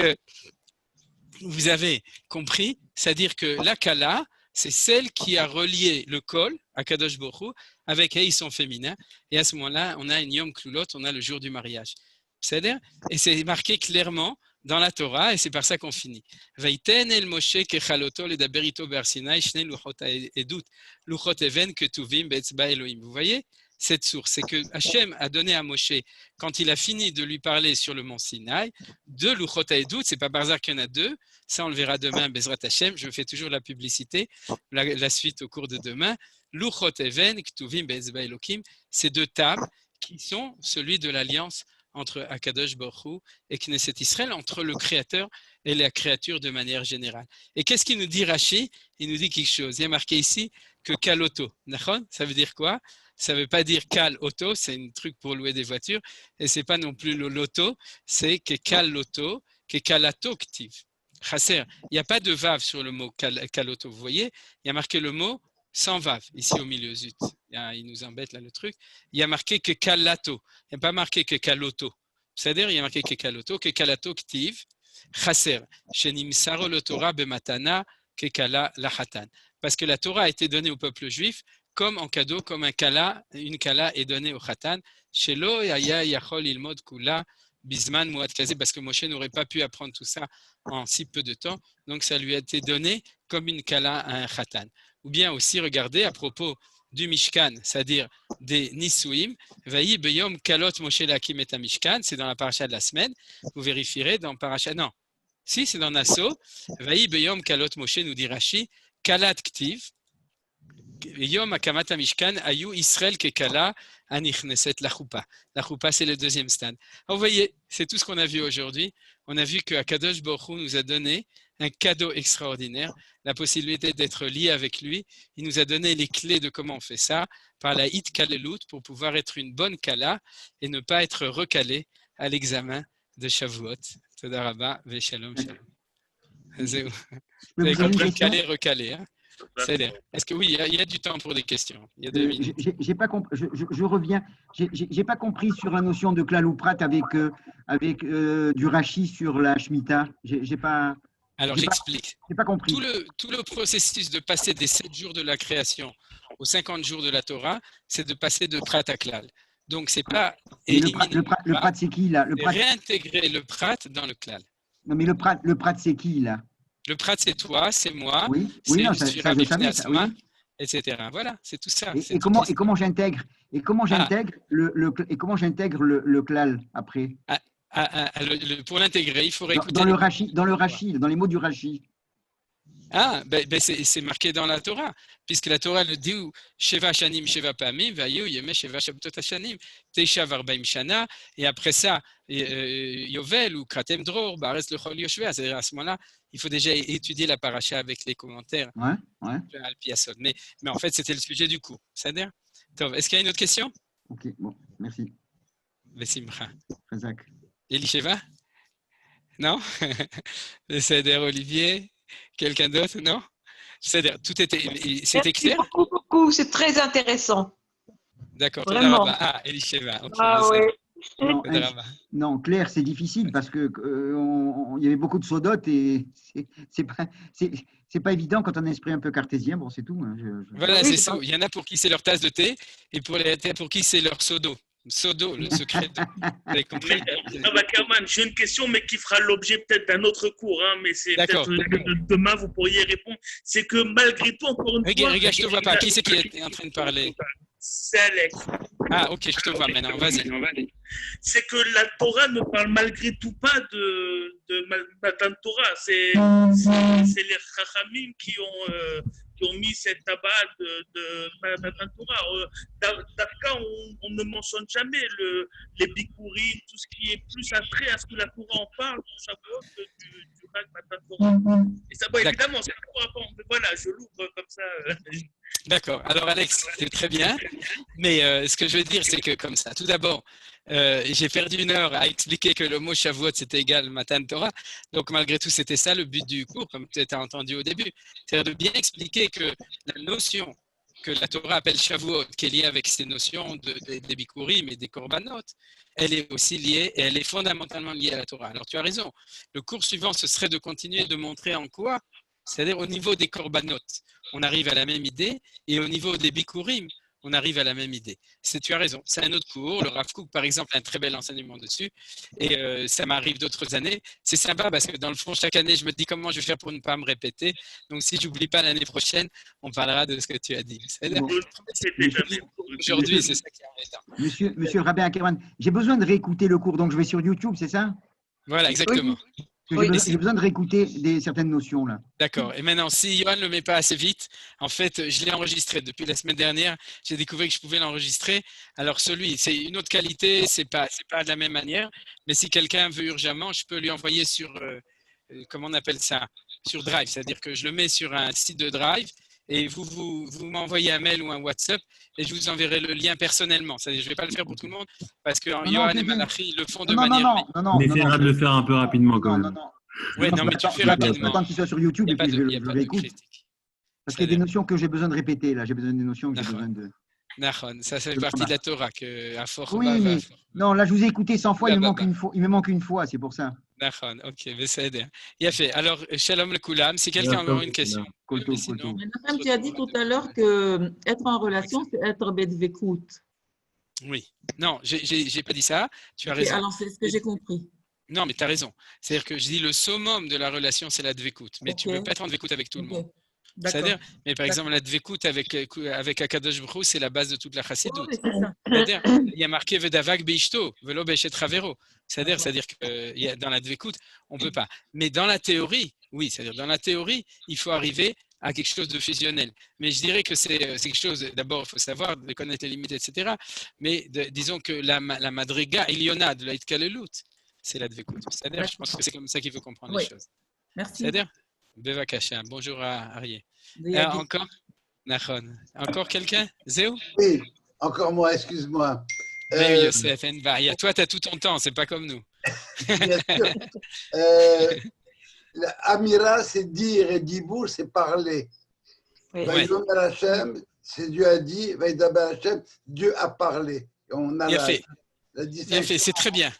Speaker 1: vous avez compris, c'est-à-dire que la kala, c'est celle qui a relié le kol, à Kadosh Baruch Hu, avec hey, son féminin. Et à ce moment-là, on a une Yom Klulot, on a le jour du mariage. C'est-à-dire, et c'est marqué clairement dans la Torah, et c'est par ça qu'on finit. Vaïten el Moshe kechaloto ledaber ito ber Sinai shnei luchot edut luchot even ketuvim be'etzba Elohim. Vous voyez cette source, c'est que Hachem a donné à Moshe, quand il a fini de lui parler sur le mont Sinaï, deux luchot edut, c'est pas par hasard qu'il y en a deux, ça on le verra demain, Bezrat Hachem, je fais toujours la publicité, la suite au cours de demain, luchot even ketuvim be'etzba Elohim, ces deux tables qui sont celui de l'alliance entre Akadosh Baruch Hu et Knesset Israël, entre le Créateur et la créature de manière générale. Et qu'est-ce qu'il nous dit Rashi? Il nous dit quelque chose. Il y a marqué ici que Kal Auto. Ça veut dire quoi? Ça ne veut pas dire Kal Auto, c'est un truc pour louer des voitures, et ce n'est pas non plus le loto, c'est que Kal Auto, que Kalato Ktiv. Chasser, il n'y a pas de vav sur le mot Kal Auto, vous voyez? Il y a marqué le mot sans vav, ici au milieu, zut. Il nous embête là le truc. Il y a marqué que kalato. Il n'y a pas marqué que kaloto. C'est-à-dire, il y a marqué que kaloto, que kalato ktiv, chaser, shenim saro le Torah bematana, que kala lahatan. Parce que la Torah a été donnée au peuple juif comme en cadeau, comme une kala est donnée au khatan. Shelo yaya yachol ilmod kula bisman muad kaze, parce que Moshe n'aurait pas pu apprendre tout ça en si peu de temps. Donc, ça lui a été donné comme une kala à un khatan. Ou bien aussi, regardez, à propos du Mishkan, c'est-à-dire des Nisuim, Vaï Beyom Kalot Moshe Lakim et Mishkan, c'est dans la paracha de la semaine, vous vérifierez dans paracha, non, si c'est dans Nassau, Vaï Beyom Kalot Moshe, nous dit Rashi, Kalat Ktiv, Yom Akamat Mishkan, Ayu Israël Kekala, Anichneset la Choupa. La Choupa, c'est le deuxième stade. Alors, vous voyez, c'est tout ce qu'on a vu aujourd'hui. On a vu que Akadosh Baruch Hu nous a donné un cadeau extraordinaire, la possibilité d'être lié avec lui. Il nous a donné les clés de comment on fait ça par la Hit Kalelut pour pouvoir être une bonne Kala et ne pas être recalé à l'examen de Shavuot. Toda Rabba, ve shalom shalom. Vous avez compris, calé, recalé. Hein? Est-ce que oui, il y a du temps pour des questions? Il y a 2 minutes.
Speaker 3: J'ai pas compris. Je reviens. J'ai pas compris sur la notion de klal ou prat avec du Rashi sur la Shemitah. J'ai pas.
Speaker 1: Alors, j'explique.
Speaker 3: J'ai pas compris.
Speaker 1: Tout le processus de passer des 7 jours de la création aux 50 jours de la Torah, c'est de passer de prat à klal. Donc, c'est pas éliminer
Speaker 3: le prat, c'est qui là?
Speaker 1: Réintégrer le prat dans le klal.
Speaker 3: Non, mais le prat, c'est qui là?
Speaker 1: Le prat, c'est toi, c'est moi,
Speaker 3: oui,
Speaker 1: c'est
Speaker 3: non, ça je savais, ça, oui.
Speaker 1: etc. Voilà, c'est tout ça.
Speaker 3: Et comment j'intègre le klal après?
Speaker 1: Pour l'intégrer, il faudrait écouter
Speaker 3: dans le Rashi, dans les mots du Rashi.
Speaker 1: Ah, c'est marqué dans la Torah, puisque la Torah le dit Sheva Shanim Sheva Pamim, Vayu Yeme Sheva Shabbatot Hashanim, Teisha Varbaim Shana, et après ça, Yovel ou Kratem Dror, Bares Lechol Yoshua. C'est-à-dire à ce moment-là, il faut déjà étudier la paracha avec les commentaires.
Speaker 3: Ouais.
Speaker 1: Mais en fait, c'était le sujet du cours. C'est-à-dire, est-ce qu'il y a une autre question?
Speaker 3: Ok, bon, merci.
Speaker 1: Vesimcha.
Speaker 3: Razak.
Speaker 1: Elisheva? Non? C'est-à-dire Olivier? Quelqu'un d'autre? Non? C'est-à-dire, c'était clair?
Speaker 8: Beaucoup, c'est très intéressant.
Speaker 1: D'accord.
Speaker 8: Vraiment.
Speaker 1: Ah, Elisheva. Okay,
Speaker 8: oui.
Speaker 3: Non,
Speaker 1: Todaraba.
Speaker 3: non, Claire, c'est difficile parce que il y avait beaucoup de sodotes et c'est pas évident quand on a un esprit un peu cartésien. Bon, c'est tout. Hein,
Speaker 1: Voilà,
Speaker 4: Oui,
Speaker 1: c'est ça. Il y en a pour qui c'est leur tasse de thé et pour qui c'est leur sodo. Sodo, le secret de. Vous avez compris?
Speaker 7: Rav Ackerman, j'ai une question, mais qui fera l'objet peut-être d'un autre cours, hein, mais c'est
Speaker 1: D'accord.
Speaker 7: peut-être demain, vous pourriez répondre. C'est que malgré tout, encore une fois.
Speaker 1: Regarde, je te vois pas. Qui c'est qui est en train de parler?
Speaker 7: C'est Alex.
Speaker 1: Ah, ok, je te vois maintenant. Vas-y.
Speaker 7: C'est que la Torah ne parle malgré tout pas de Matan Torah. C'est les Chachamim qui ont mis cette tabac de Matan Torah. D'Afka, on ne mentionne jamais les Bikurim, tout ce qui est plus attrait à ce que la Torah en parle pour Shavuot du Chag Matan Torah. Et ça, bon, évidemment, c'est pas rapport. Mais voilà, je l'ouvre comme ça.
Speaker 1: D'accord. Alors, Alex, c'est très bien. Mais ce que je veux dire, c'est que comme ça, tout d'abord, j'ai perdu 1 heure à expliquer que le mot Shavuot, c'était égal Matan Torah. Donc, malgré tout, c'était ça le but du cours, comme tu as entendu au début. C'est-à-dire de bien expliquer que la notion que la Torah appelle Shavuot, qui est liée avec ces notions des Bikurim et des Korbanot, elle est aussi liée, et elle est fondamentalement liée à la Torah. Alors, tu as raison. Le cours suivant, ce serait de continuer de montrer en quoi, c'est-à-dire au niveau des Korbanot, on arrive à la même idée, et au niveau des Bikurim, on arrive à la même idée. Tu as raison, c'est un autre cours. Le Rav Kook, par exemple, a un très bel enseignement dessus. Et ça m'arrive d'autres années. C'est sympa parce que dans le fond, chaque année, je me dis comment je vais faire pour ne pas me répéter. Donc, si je n'oublie pas l'année prochaine, on parlera de ce que tu as dit.
Speaker 3: Bon.
Speaker 1: Aujourd'hui, c'est ça qui est embêtant.
Speaker 3: Monsieur le rabbin Ackerman, j'ai besoin de réécouter le cours, donc je vais sur YouTube, c'est ça?
Speaker 1: Voilà, exactement.
Speaker 3: J'ai besoin de réécouter certaines notions là.
Speaker 1: D'accord. Et maintenant, si Johan ne le met pas assez vite, en fait, je l'ai enregistré depuis la semaine dernière. J'ai découvert que je pouvais l'enregistrer. Alors, c'est une autre qualité, c'est pas de la même manière. Mais si quelqu'un veut urgemment, je peux lui envoyer sur, comment on appelle ça, sur Drive. C'est-à-dire que je le mets sur un site de Drive et vous m'envoyez un mail ou un WhatsApp et je vous enverrai le lien personnellement. C'est-à-dire, je ne vais pas le faire pour tout le monde parce que Johan et Malachi le font de manière.
Speaker 8: On essaiera de le faire un peu rapidement quand même.
Speaker 1: Oui, non, mais tu fais rapidement.
Speaker 3: Attends qu'il soit sur YouTube et puis je réécoute.
Speaker 1: Critique.
Speaker 3: Parce qu'il y a des notions que j'ai besoin de répéter là. J'ai besoin des notions que j'ai besoin de.
Speaker 1: Ça fait partie de la Torah à fort.
Speaker 3: Oui, mais non, là je vous ai écouté 100 fois, il me manque une fois, c'est pour ça.
Speaker 1: D'accord, ok, mais ça aide. Il a fait. Alors, Shalom le Koulam, si quelqu'un a une question.
Speaker 4: Madame, tu as dit tout à l'heure que être en relation, c'est être bedvekout.
Speaker 1: Oui. Non, j'ai pas dit ça. Tu as raison.
Speaker 4: Alors, c'est ce que j'ai compris.
Speaker 1: Non, mais tu as raison. C'est-à-dire que je dis le summum de la relation, c'est la dvekout. Mais tu ne peux pas être en dvekout avec tout le monde. C'est-à-dire, mais par exemple, la dvekout avec Akadosh Baruch Hu, c'est la base de toute la chassidoute. C'est-à-dire, il y a marqué Vedavak Beishto, Velo Beichet Ravero. C'est-à-dire que dans la dvekout, on ne peut pas. Mais dans la théorie, oui, c'est-à-dire dans la théorie, il faut arriver à quelque chose de fusionnel. Mais je dirais que c'est quelque chose, d'abord, il faut savoir, de connaître les limites, etc. Mais disons que la madriga Iliona de la Itkalelut, c'est la dvekout. C'est-à-dire, je pense que c'est comme ça qu'il faut comprendre les choses.
Speaker 4: Merci.
Speaker 1: C'est-à-dire, Bevakasha, bonjour à Arié. Encore quelqu'un? Zéo?
Speaker 5: Oui, encore moi, excuse-moi.
Speaker 1: Youssef Envaria. Toi, tu as tout ton temps, c'est pas comme nous.
Speaker 5: Bien sûr. Amira, c'est dire et Dibour, c'est parler. Vaïdomer Hashem, c'est Dieu a dit, Vaïdaber Hashem, Dieu a parlé. On a
Speaker 1: Bien fait, c'est très bien.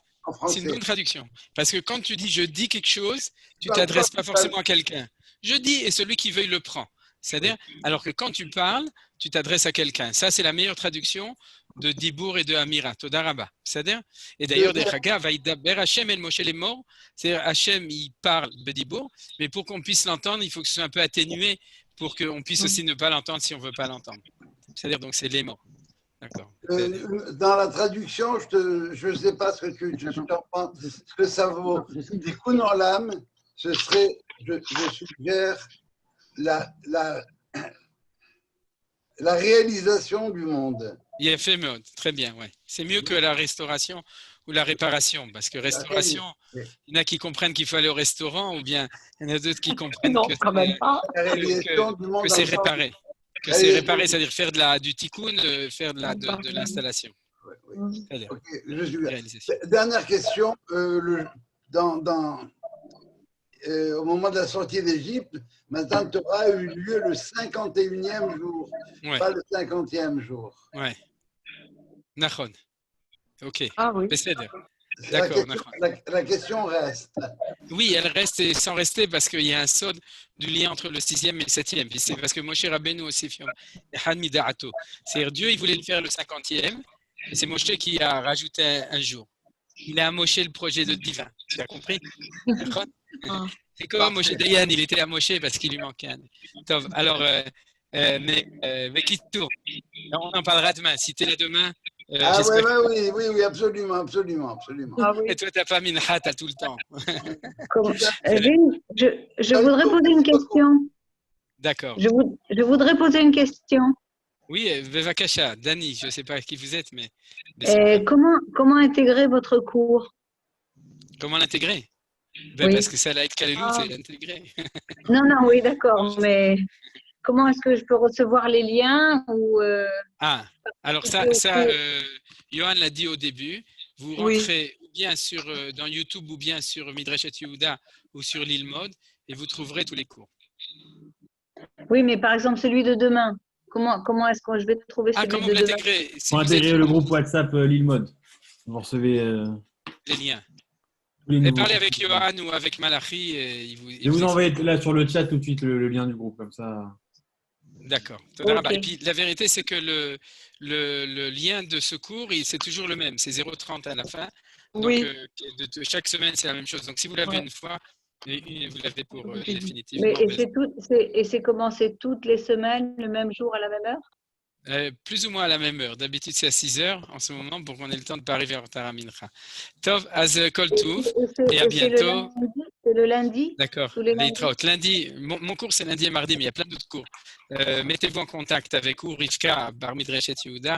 Speaker 1: C'est une bonne traduction. Parce que quand tu dis je dis quelque chose, tu ne t'adresses pas forcément à quelqu'un. Je dis et celui qui veut, il le prend. C'est-à-dire, alors que quand tu parles, tu t'adresses à quelqu'un. Ça, c'est la meilleure traduction de Dibour et de Amira. Todaraba. C'est-à-dire, et d'ailleurs, des Chaga, Vaïdaber Hashem el Moshe les morts. C'est-à-dire, Hashem, il parle de Dibour, mais pour qu'on puisse l'entendre, il faut que ce soit un peu atténué pour qu'on puisse aussi ne pas l'entendre si on ne veut pas l'entendre. C'est-à-dire, donc, c'est les morts. D'accord.
Speaker 5: Dans la traduction, je ne sais pas ce que tu comprends, ce que ça vaut. Du coup, dans l'âme, ce serait, je suggère, la réalisation du monde.
Speaker 1: Il a fait très bien, ouais. C'est mieux que la restauration ou la réparation, parce que restauration, il y en a qui comprennent qu'il faut aller au restaurant, ou bien il y en a d'autres qui comprennent que c'est réparé. Que c'est réparé, c'est-à-dire faire du tikkun, faire de l'installation.
Speaker 5: Dernière question. Au moment de la sortie d'Égypte, Matan Torah a eu lieu le 51e jour, pas le 50e jour.
Speaker 1: Ouais. Nachon. Ok.
Speaker 4: Ah oui.
Speaker 1: Besséder.
Speaker 5: La
Speaker 1: D'accord.
Speaker 5: question, la question reste.
Speaker 1: Oui, elle reste et sans rester parce qu'il y a un sod du lien entre le 6e et le 7e. Puis c'est parce que Moshe Rabbeinu aussi, c'est-à-dire Dieu, il voulait le faire le 50e, et c'est Moshe qui a rajouté un jour. Il a amoché le projet de divin. Tu as compris? C'est comme Moshe Dayan, il était amoché parce qu'il lui manquait un. Tov, alors, mais qui tourne? On en parlera demain. Si tu es là demain,
Speaker 5: Ah
Speaker 1: j'espère
Speaker 5: oui, absolument.
Speaker 4: Ah oui.
Speaker 1: Et toi, tu n'as pas mincha, tu as tout le temps.
Speaker 9: Je voudrais poser une question.
Speaker 1: D'accord.
Speaker 9: Je voudrais poser une question.
Speaker 1: Oui, Bevakasha, Dani, je ne sais pas qui vous êtes, mais.
Speaker 9: Comment intégrer votre cours?
Speaker 1: Comment l'intégrer? Ben,
Speaker 9: Oui.
Speaker 1: parce que ça, la Kalelou, c'est l'intégrer.
Speaker 9: Non, oui, d'accord, mais comment est-ce que je peux recevoir les liens ou
Speaker 1: Ah, alors ça Johan l'a dit au début. Vous rentrez ou bien dans YouTube ou bien sur Midrashet Yehuda ou sur Lilmod et vous trouverez tous les cours.
Speaker 9: Oui, mais par exemple, celui de demain, comment est-ce que je vais trouver celui de demain?
Speaker 1: Comment vous l'intégrer?
Speaker 8: Pour intégrer le groupe WhatsApp Lilmod. Vous recevez
Speaker 1: les liens.
Speaker 8: Et
Speaker 1: parlez avec Johan ou avec Malachi.
Speaker 8: Je vous envoie là sur le chat tout de suite le lien du groupe, comme ça.
Speaker 1: D'accord. Okay. Et puis la vérité, c'est que le lien de ce cours, c'est toujours le même. C'est 0,30 à la fin. Donc, de chaque semaine, c'est la même chose. Donc, si vous l'avez une fois, vous l'avez pour définitivement.
Speaker 9: Et c'est commencé toutes les semaines, le même jour, à la même heure?
Speaker 1: Plus ou moins à la même heure. D'habitude, c'est à 6 heures en ce moment pour qu'on ait le temps de ne pas arriver en retard à Mincha. Tov, az kol tuv, et à bientôt.
Speaker 9: C'est le lundi?
Speaker 1: D'accord. Lundi, mon cours, c'est lundi et mardi, mais il y a plein d'autres cours. Mettez-vous en contact avec Rivka, Bar Midreshet Yehuda,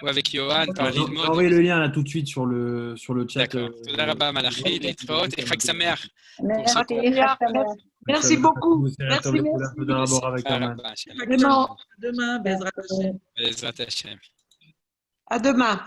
Speaker 1: ou avec Johan par Lilmod.
Speaker 8: Envoyez le lien là tout de suite sur le chat.
Speaker 1: D'accord. Toda rabba Malachi, Litraot et Chag Sameach.
Speaker 4: Merci beaucoup.
Speaker 1: Merci.
Speaker 4: Demain, Bezrat Hashem.
Speaker 1: Bezrat Hashem.
Speaker 4: À demain.